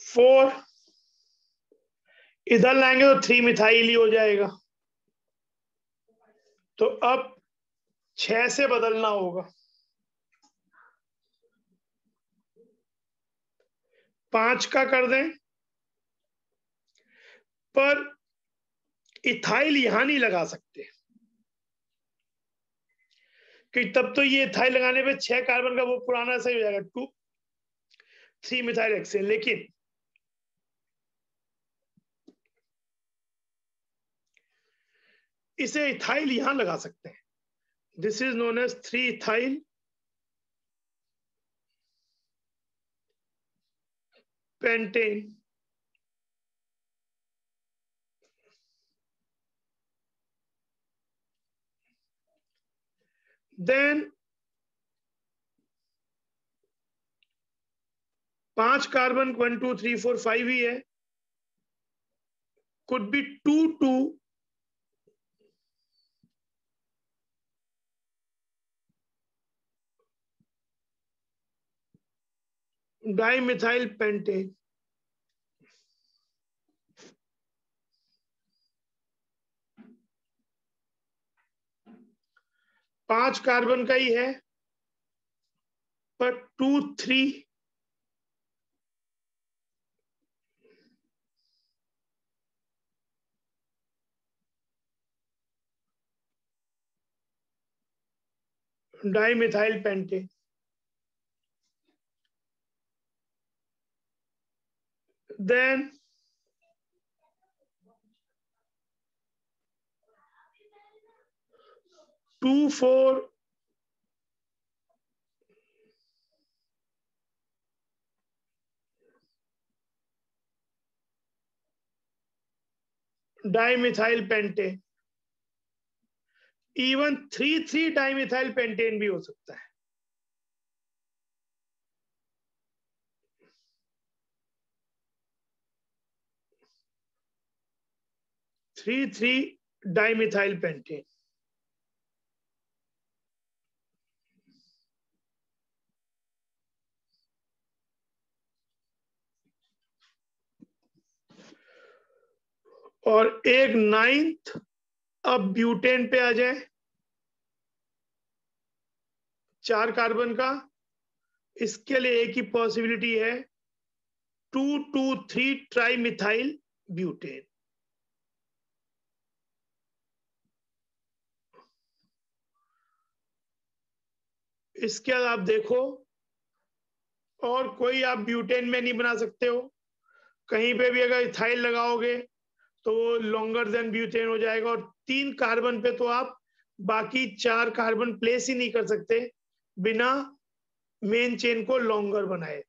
A: फोर, इधर लाएंगे तो 3 मिथाइल ही हो जाएगा, तो अब 6 से बदलना होगा। 5 का कर दें, पर इथाइल यहां नहीं लगा सकते, कि तब तो ये इथाइल लगाने पे 6 कार्बन का वो पुराना सही हो जाएगा 2 3 मिथाइल हेक्सेन, लेकिन इसे इथाइल यहां लगा सकते हैं। This is known as 3 ethyl pentane. Then 5 carbon 1 2 3 4 5 ही है, could be 2 2 dimethyl pentane. 5 carbon का ही है, पर 2 3 dimethyl pentane. Then 2 4 dimethyl pentane. Even 3 3 dimethyl pentane भी हो सकता है। 3 3 डाइमिथाइल पेंटेन। और एक 9th, अब ब्यूटेन पे आ जाए, 4 कार्बन का, इसके लिए एक ही पॉसिबिलिटी है 2 2 3 ट्राइमिथाइल ब्यूटेन। इसके बाद आप देखो, और कोई आप ब्यूटेन में नहीं बना सकते हो। कहीं पे भी अगर इथाइल लगाओगे तो वो लॉन्गर देन ब्यूटेन हो जाएगा, और 3 कार्बन पे तो आप बाकी 4 कार्बन प्लेस ही नहीं कर सकते बिना मेन चेन को लॉन्गर बनाए।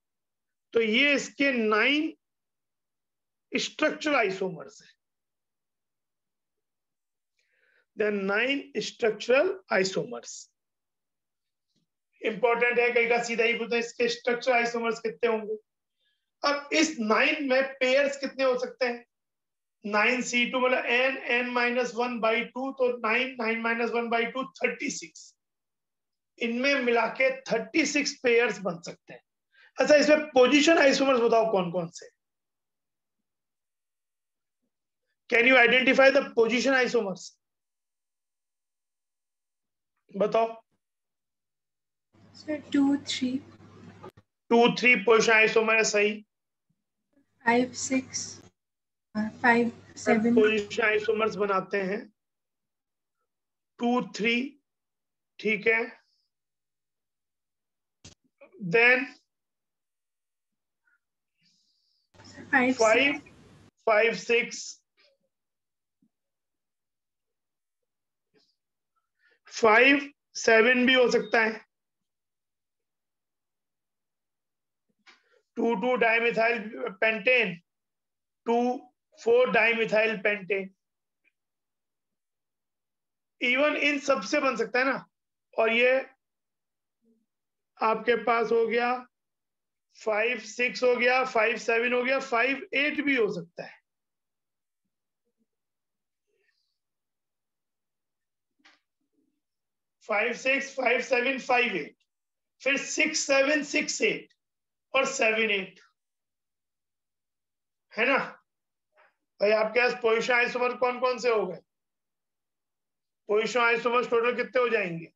A: तो ये इसके 9 स्ट्रक्चरल आइसोमर्स है। देन 9 स्ट्रक्चरल आइसोमर्स इंपॉर्टेंट है, कई का सीधा ही पूछते हैं इसके स्ट्रक्चरल आइसोमर्स कितने होंगे। अब इस 9 में पेयर्स कितने हो सकते हैं? 9C2 मतलब n(n-1/2), तो 9 9-1/2 36। इनमें मिला के 36 पेयर्स बन सकते हैं। अच्छा, इसमें पोजीशन आइसोमर्स बताओ कौन कौन से? Can you identify the position isomers? बताओ।
B: Sir, 2 3
A: 2 3 पोजीशन आइसोमर है, सही।
B: 5 6 5 7
A: पोजीशन आइसोमर्स बनाते हैं 2 3, ठीक है। देन
B: 5,
A: 5 5 6 5 7 भी हो सकता है। 2 dimethyl pentane, 2 4 dimethyl pentane, even in सबसे बन सकता है ना। और ये आपके पास हो गया 5 6 हो गया, 5 7 हो गया, 5 8 भी हो सकता है। फाइव 6 5 7 5 8, फिर 6 7 6 8 और 7 8 है ना भाई। आपके पास पोजीशन आइसोमर कौन कौन से हो गए? पोजीशन आइसोमर्स टोटल कितने हो जाएंगे?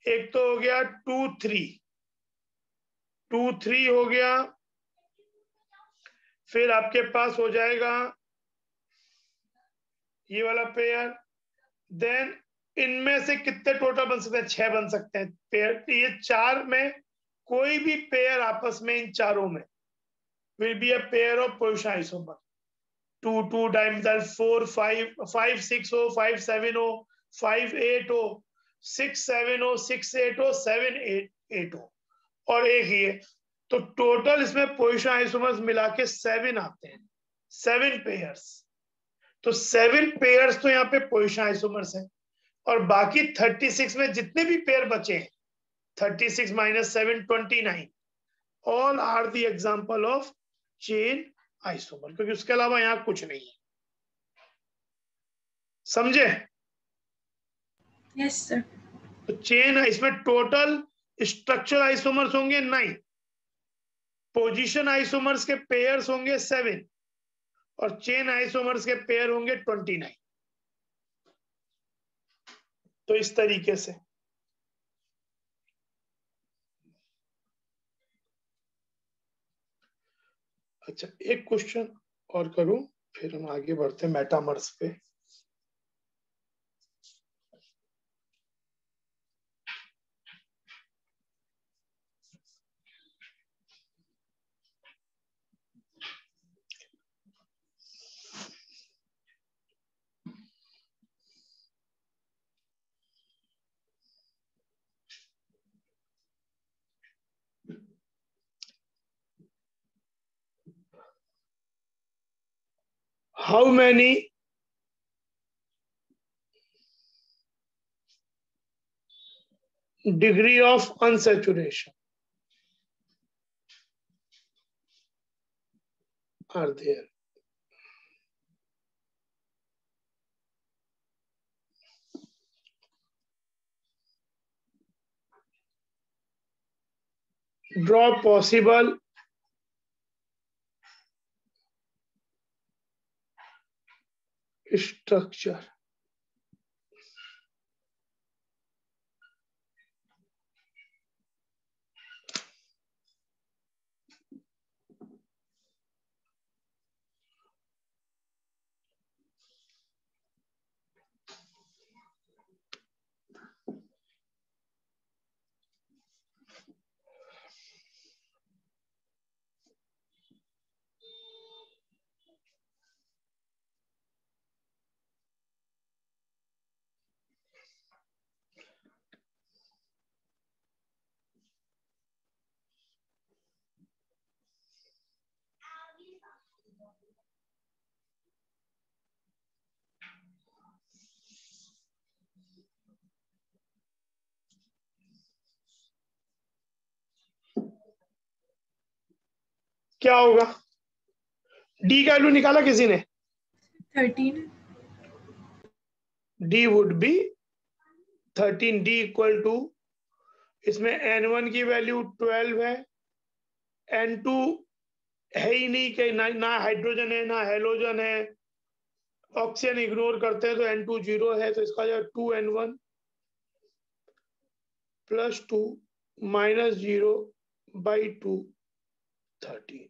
A: एक तो हो गया 2 3 हो गया, फिर आपके पास हो जाएगा ये वाला पेयर। देन इनमें से कितने टोटल बन सकते हैं? 6 बन सकते हैं पेयर। ये 4 में कोई भी पेयर आपस में, इन चारों में will be a pair of position isomer. 2 2 dimethyl, 4 5 5 6 हो, 5 7 हो, 5 8 हो, 6 7 हो, 6 8 हो, 7 8 हो, और एक ही है। तो टोटल इसमें पोजीशन आइसोमर्स मिला के 7 आते हैं, 7 पेयर्स। तो 7 पेयर्स तो यहाँ पे पोजीशन आइसोमर्स हैं, और बाकी 36 में जितने भी पेयर बचे हैं, 36 - 7 29, all are the example of chain isomer, क्योंकि उसके अलावा यहाँ कुछ नहीं है। समझे?
B: yes sir.
A: तो चेन, इसमें टोटल स्ट्रक्चरल आइसोमर्स होंगे 9, पोजीशन आइसोमर्स के पेयर्स होंगे 7, और चेन आइसोमर्स के पेयर होंगे 29। तो इस तरीके से अच्छा, एक क्वेश्चन और करूं, फिर हम आगे बढ़ते हैं मेटामर्स पे। How many degree of unsaturation are there? Draw possible structure. क्या होगा? डी का वैल्यू निकाला किसी ने?
B: 13.
A: D would be 13, D equal to, इसमें n1 की वैल्यू 12 है, n2 है ही नहीं, कहीं ना हाइड्रोजन है ना हेलोजन है, ऑक्सीजन इग्नोर करते हैं तो n2 0 है, तो इसका जो 2n1 + 2 - 0/2 13।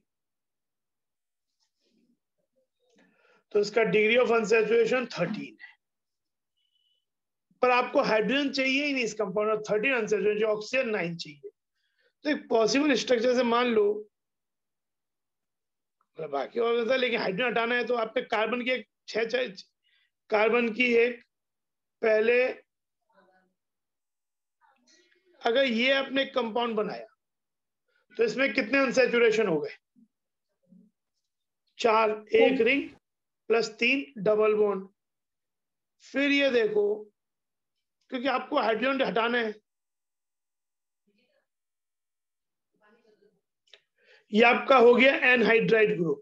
A: तो इसका डिग्री ऑफ अनसैचुरेशन 13 है। पर आपको हाइड्रोजन चाहिए ही नहीं इस कंपाउंड में, 13 अनसैचुरेशन, जो ऑक्सीजन 9 चाहिए। तो एक पॉसिबल स्ट्रक्चर से मान लो बाकी और होता है, लेकिन हाइड्रोजन हटाना है तो आपने कार्बन की एक कार्बन की एक पहले, अगर ये आपने कंपाउंड बनाया तो इसमें कितने अनसैचुरेशन हो गए? 4, एक रिंग प्लस 3 डबल बॉन्ड। फिर ये देखो, क्योंकि आपको हाइड्रोजन हटाना है, ये आपका हो गया एनहाइड्राइड ग्रुप।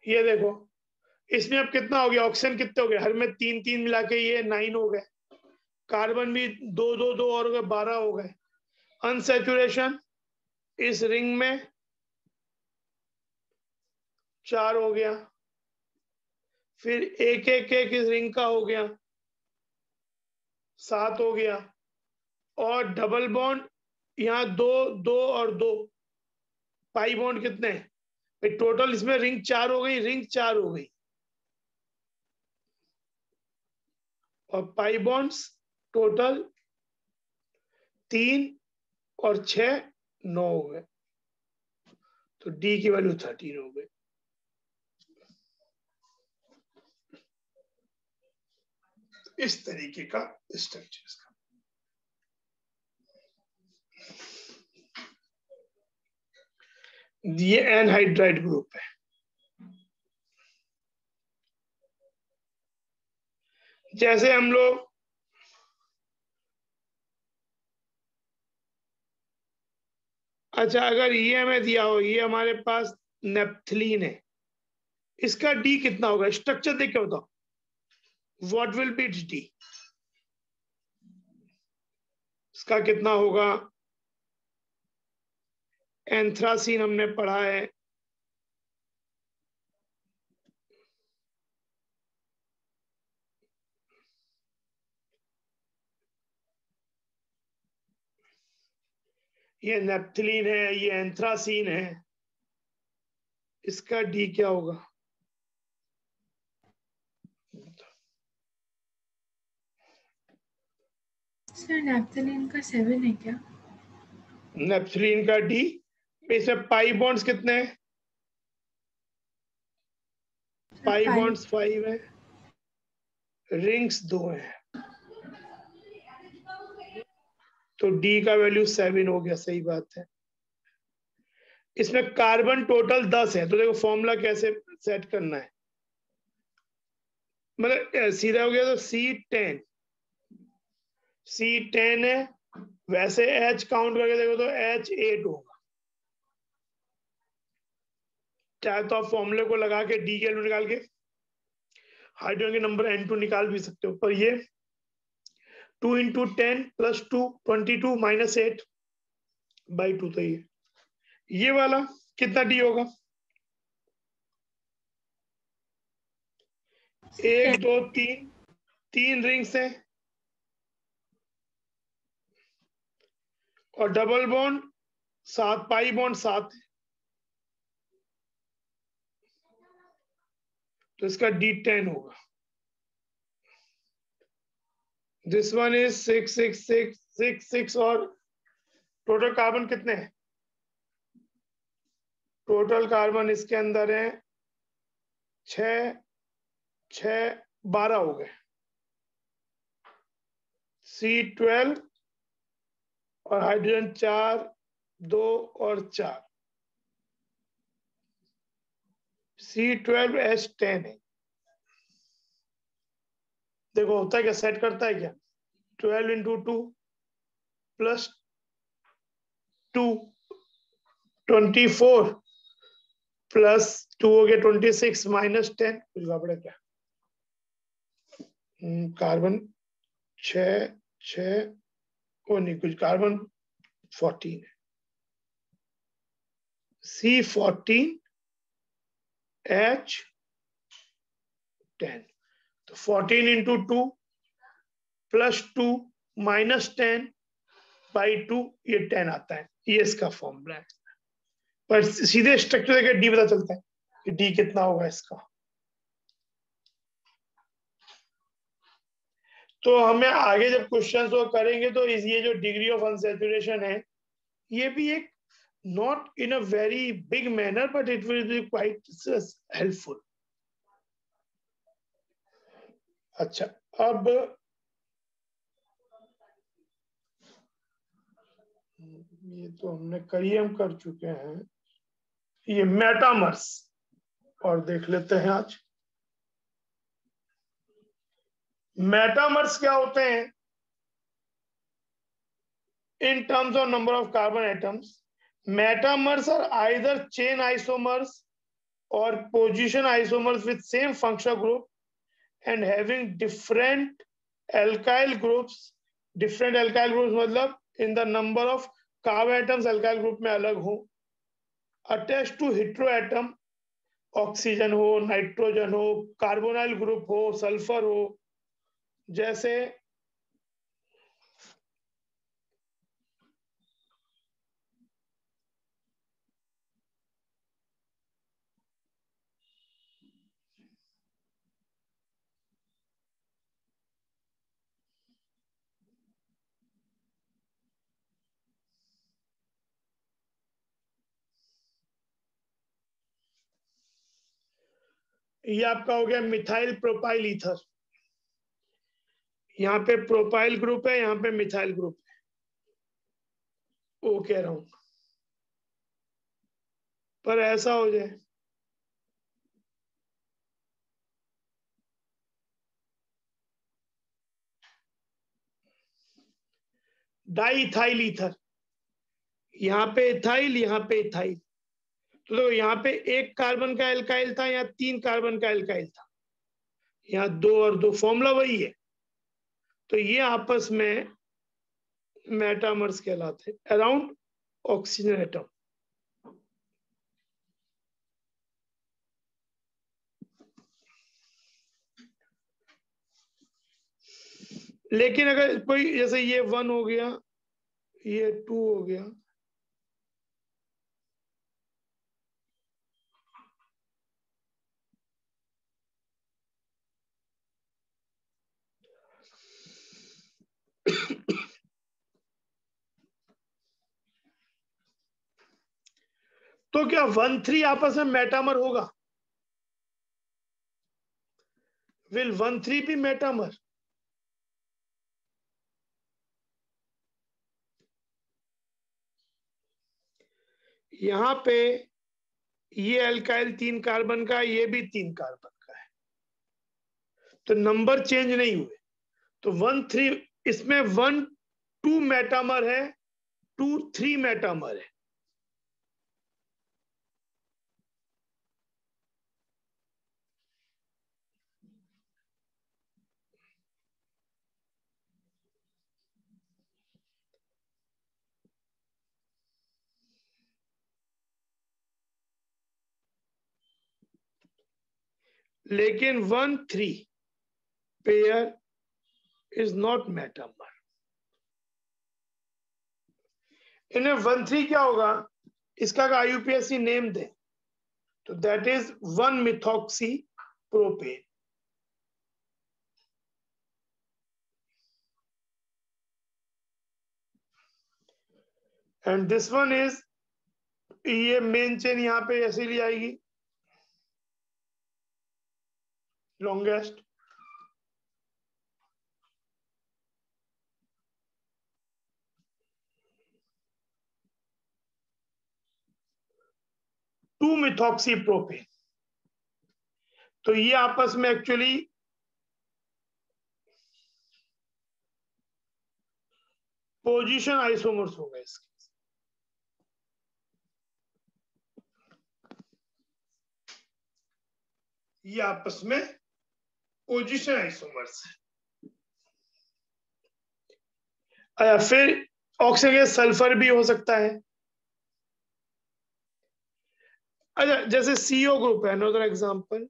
A: ये देखो, इसमें अब कितना हो गया? ऑक्सीजन कितने हो गए? हर में 3 मिला के ये 9 हो गए। कार्बन भी 2 और हो गए, 12 हो गए। अनसैचुरेशन इस रिंग में 4 हो गया। फिर एक इस रिंग का हो गया, 7 हो गया। और डबल बॉन्ड यहाँ 2 और 2, पाई बॉन्ड कितने? टोटल इसमें रिंग 4 हो गई, रिंग 4 हो गई। और पाई बॉन्ड्स टोटल 3 और 6 9 हो गए। तो डी की वैल्यू 13 हो गई। इस तरीके का स्ट्रक्चर इसका। ये एनहाइड्राइड ग्रुप है। जैसे हम लोग अच्छा, अगर ये हमें दिया हो, ये हमारे पास नेप्थलीन है, इसका डी कितना होगा? स्ट्रक्चर देख के बताओ, what will be it's D? इसका कितना होगा? एंथ्रासीन हमने पढ़ा है, ये नेप्थलीन है, ये एंथ्रासीन है, इसका डी क्या होगा?
B: सर नैप्थलीन का 7 है क्या?
A: नेप्थलीन का डी, इसमें पाई बॉन्ड्स कितने हैं? पाई
B: 5।
A: बॉन्ड्स 5 है, रिंग्स 2 है, तो डी का वैल्यू 7 हो गया। सही बात है। इसमें कार्बन टोटल 10 है, तो देखो फॉर्मूला कैसे सेट करना है। मतलब सीधा हो गया तो C10 है। वैसे H काउंट करके देखो तो H8 होगा। चाहे तो आप फॉर्मूले को लगा के डी के वैल्यू निकाल के हाइड्रोजन के नंबर N2 निकाल भी सकते हो। पर ये 2 × 10 + 2 22 - 8/2, तो ये वाला कितना डी होगा? 1 2 3 रिंग्स हैं और डबल बॉन्ड 7, पाई बॉन्ड 7 है, तो इसका D10 होगा। दिस वन इज 6 6 6 6 6 और टोटल कार्बन कितने हैं? टोटल कार्बन इसके अंदर है 6 6 12 हो गए। C12 और हाइड्रोजन 4 2 और 4, C12H10 है। देखो होता है क्या, सेट करता है क्या? 12 × 2 + 2 24 +2 हो गया 26 - 10, कुछ गड़बड़ है क्या? कार्बन 6 6 वो नहीं, कुछ कार्बन 14 है। C14H10, तो 14 × 2 + 2 - 10 बाई 2 ये 10 आता है, ये इसका फॉर्मूला है। पर सीधे स्ट्रक्चर देखे डी पता चलता है कि डी कितना होगा इसका। तो हमें आगे जब क्वेश्चन वो करेंगे तो ये जो डिग्री ऑफ अनसैचुरेशन है ये भी एक not in a very big manner but it will be quite helpful. अच्छा, अब ये तो हमने कई हम कर चुके हैं, ये मेटामर्स और देख लेते हैं आज। मेटामर्स क्या होते हैं? In terms of number of carbon atoms, metamers are either chain isomers or position isomers with same functional group and having different alkyl groups. Different alkyl groups मतलब in the number of carbon atoms alkyl group में अलग हो, attached to heteroatom, oxygen हो, nitrogen हो, carbonyl group हो, sulphur हो, जैसे ये आपका हो गया मिथाइल प्रोपाइल ईथर। यहाँ पे प्रोपाइल ग्रुप है, यहाँ पे मिथाइल ग्रुप है, ओ कह रहा हूं, पर ऐसा हो जाए डाइथाइल ईथर, यहाँ पे इथाइल, यहाँ पे इथाइल, तो यहाँ पे एक कार्बन का एल्काइल था, यहाँ 3 कार्बन का एल्काइल था, यहाँ 2 और 2, फॉर्मूला वही है। तो ये आपस में मेटामर्स कहलाते हैं अराउंड ऑक्सीजन एटम। लेकिन अगर कोई जैसे ये 1 हो गया, ये 2 हो गया, तो क्या 1,3 आपस में मेटामर होगा? विल 1,3 भी मेटामर? यहाँ पे ये एल्काइल 3 कार्बन का, ये भी 3 कार्बन का है, तो नंबर चेंज नहीं हुए, तो 1,3 इसमें 1,2 मेटामर है, 2,3 मेटामर है। लेकिन 1,3 पेयर इज नॉट मेटामर। इन्हें 1,3 क्या होगा, इसका आईयूपीएसी नेम दे, तो that is one methoxy propane. And this one is, ये मेन चेन यहाँ पे ऐसे ली आएगी, लॉन्गेस्ट, टू मिथॉक्सी प्रोपेन। तो ये आपस में एक्चुअली पोजीशन आइसोमर्स हो गए इसके, ये आपस में पोजीशन आइसोमर्स है। फिर ऑक्सीजन के सल्फर भी हो सकता है। अच्छा, जैसे सीओ ग्रुप है, अनदर एग्जांपल,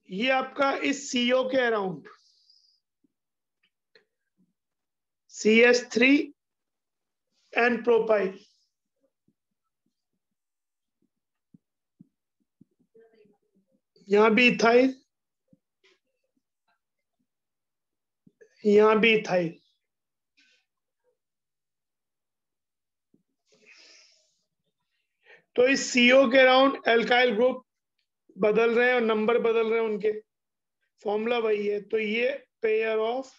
A: ये आपका इस CO के अराउंड CH3 एंड प्रोपाइल, यहां भी इथाइल, यहां भी इथाइल। तो इस CO के अराउंड एल्काइल ग्रुप बदल रहे हैं और नंबर बदल रहे हैं उनके, फॉर्मूला वही है। तो ये पेयर ऑफ,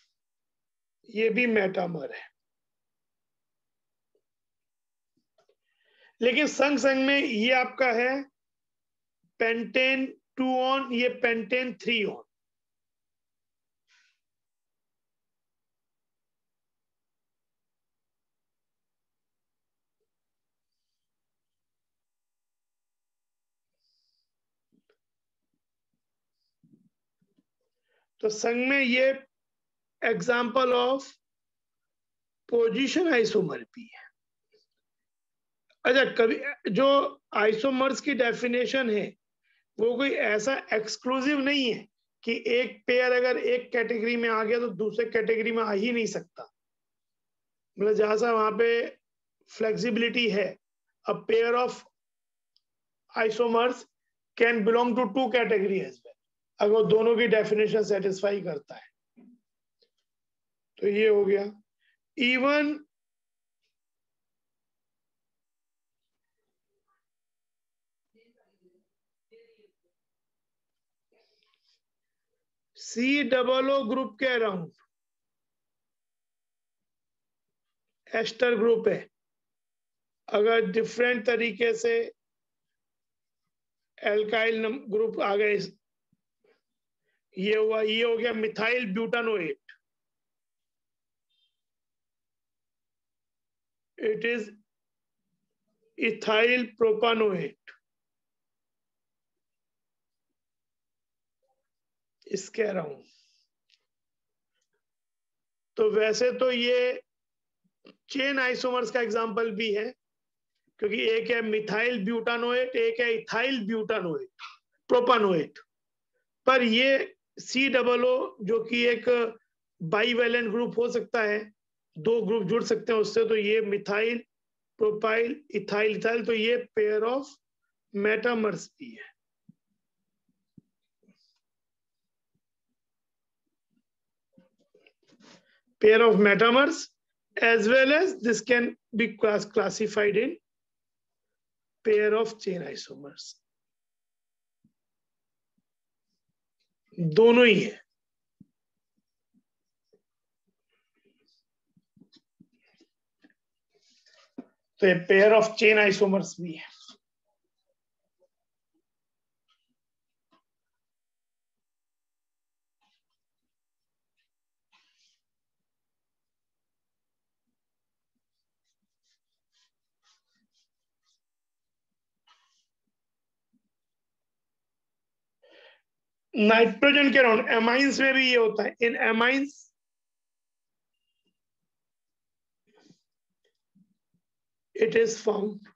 A: ये भी मेटामर है। लेकिन संग संग में ये आपका है पेंटेन 2 ऑन, ये पेंटेन 3 ऑन। तो संग में ये एग्जाम्पल ऑफ पोजीशन आइसोमर भी है। अच्छा, कभी जो आइसोमर्स की डेफिनेशन है वो कोई ऐसा एक्सक्लूसिव नहीं है कि एक पेयर अगर एक कैटेगरी में आ गया तो दूसरे कैटेगरी में आ ही नहीं सकता। मतलब जहां सा वहां पे फ्लेक्सिबिलिटी है, a pair of isomers can belong to 2 category as well, अगर दोनों की डेफिनेशन सेटिस्फाई करता है। तो ये हो गया। इवन COO ग्रुप के अराउंड एस्टर ग्रुप है, अगर डिफरेंट तरीके से एल्काइल ग्रुप आ गए, ये हुआ, ये हो गया मिथाइल ब्यूटानोएट, इट इज इथाइल प्रोपानोएट, इसके अराउंड। तो वैसे तो ये चेन आइसोमर्स का एग्जांपल भी है, क्योंकि एक है मिथाइल ब्यूटानोएट, एक है इथाइल ब्यूटानोएट प्रोपानोएट। पर ये COO जो कि एक बाईवैलेंट ग्रुप हो सकता है, 2 ग्रुप जुड़ सकते हैं उससे, तो ये मिथाइल प्रोपाइल इथाइल इथाइल, तो ये पेयर ऑफ मेटामर्स भी है। Pair of metamers as well as this can be classified in pair of chain isomers, दोनों ही है। तो ये पेयर ऑफ चेन आइसोमर्स भी है। नाइट्रोजन के अराउंड एमाइंस में भी ये होता है। इन एमाइंस इट इज फाउंड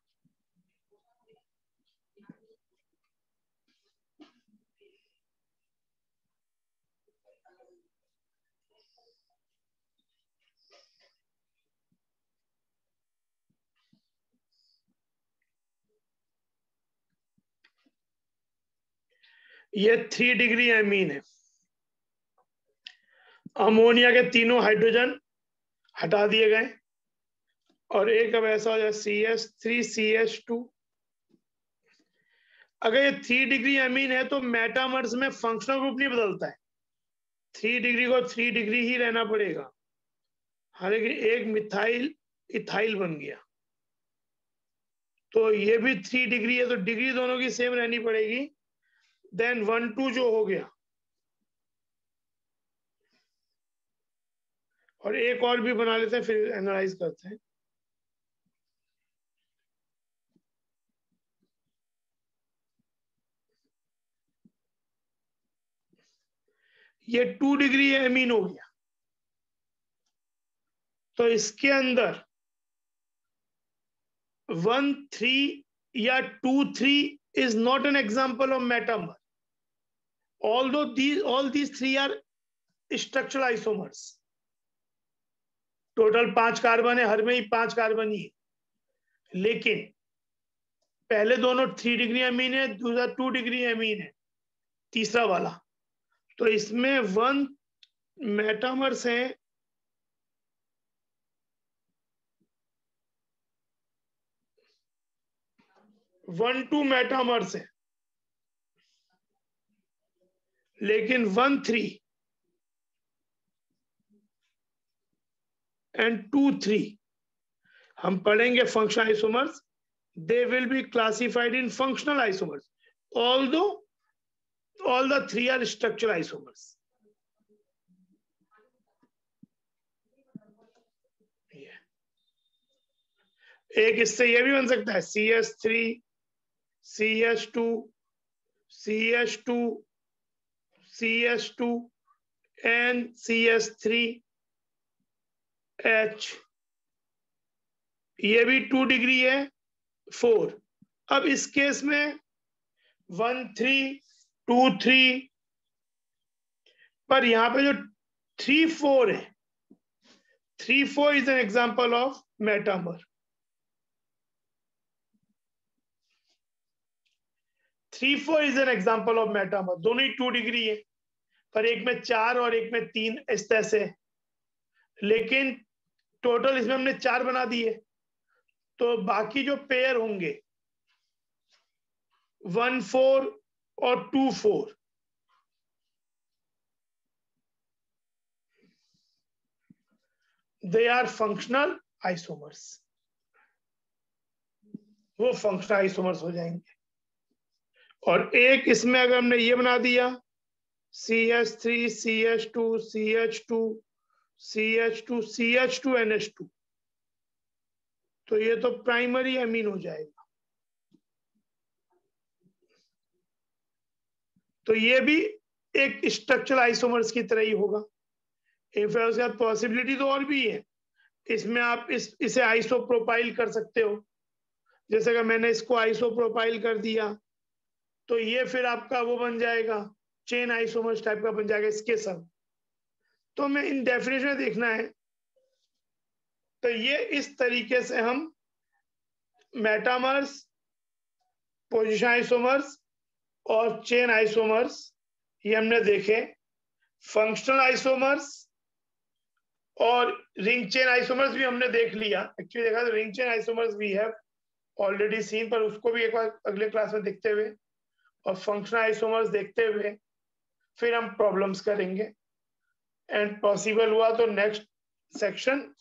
A: ये 3 डिग्री एमीन है। अमोनिया के तीनों हाइड्रोजन हटा दिए गए और एक अब ऐसा हो जाए CH3CH2। अगर ये 3 डिग्री एमीन है तो मेटामर्स में फंक्शनल ग्रुप नहीं बदलता है, 3 डिग्री को 3 डिग्री ही रहना पड़ेगा। हालांकि एक मिथाइल इथाइल बन गया, तो ये भी 3 डिग्री है, तो डिग्री दोनों की सेम रहनी पड़ेगी। देन 1,2 जो हो गया, और एक और भी बना लेते हैं फिर एनालाइज करते हैं। ये 2 डिग्री एमीन हो गया, तो इसके अंदर 1,3 या 2,3 is not an example of metamer. all these three are structural isomers. Total 5 carbon है, हर में ही 5 कार्बन ही है, लेकिन पहले दोनों 3 डिग्री अमीन है, दूसरा 2 डिग्री अमीन है, तीसरा वाला, तो इसमें 1 मेटामर्स है, 1-2 मेटामर्स है, लेकिन 1-3 and 2-3 हम पढ़ेंगे functional isomers. They will be classified in functional isomers, although all the three are structural isomers. एक इससे ये भी बन सकता है CH3, CH2, CH2, CH2 and CH3H. ये भी 2 डिग्री है, 4. अब इस केस में 1-3, 2-3, पर यहां पे जो 3-4 है, 3-4 is an example of metamer. 3-4 is an example of metamer. दोनों ही 2 डिग्री है, पर एक में 4 और एक में 3 इस तरह से, लेकिन टोटल इसमें हमने 4 बना दिए, तो बाकी जो पेयर होंगे 1-4 और 2-4, they are functional isomers. वो फंक्शनल आइसोमर्स हो जाएंगे. और एक इसमें अगर हमने ये बना दिया CH3, CH2, CH2, CH2, CH2, NH2, तो ये तो प्राइमरी अमीन हो जाएगा. तो ये भी एक स्ट्रक्चरल आइसोमर्स की तरह ही होगा. उसके बाद पॉसिबिलिटी तो और भी है, इसमें आप इसे आइसोप्रोपाइल कर सकते हो. जैसे अगर मैंने इसको आइसोप्रोपाइल कर दिया, तो ये फिर आपका वो बन जाएगा, चेन आइसोमर्स टाइप का बन जाएगा इसके सब. तो हमें इन डेफिनेशन में देखना है. तो ये इस तरीके से हम मेटामर्स, पोजीशन आइसोमर्स और चेन आइसोमर्स ये हमने देखे. फंक्शनल आइसोमर्स और रिंग चेन आइसोमर्स भी हमने देख लिया. एक्चुअली देखा तो ring chain isomers we have already seen, पर उसको भी एक बार अगले क्लास में देखते हुए और फंक्शनल आइसोमर्स देखते हुए फिर हम प्रॉब्लम्स करेंगे. एंड पॉसिबल हुआ तो नेक्स्ट सेक्शन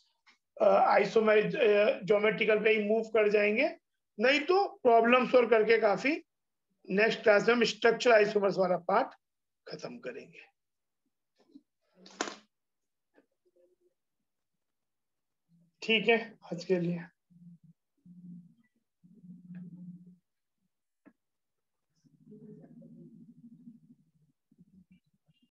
A: आइसोमर ज्योमेट्रिकल पे ही मूव कर जाएंगे, नहीं तो प्रॉब्लम सॉल्व करके काफी नेक्स्ट क्लास में हम स्ट्रक्चर आइसोमर्स वाला पार्ट खत्म करेंगे. ठीक है आज के लिए.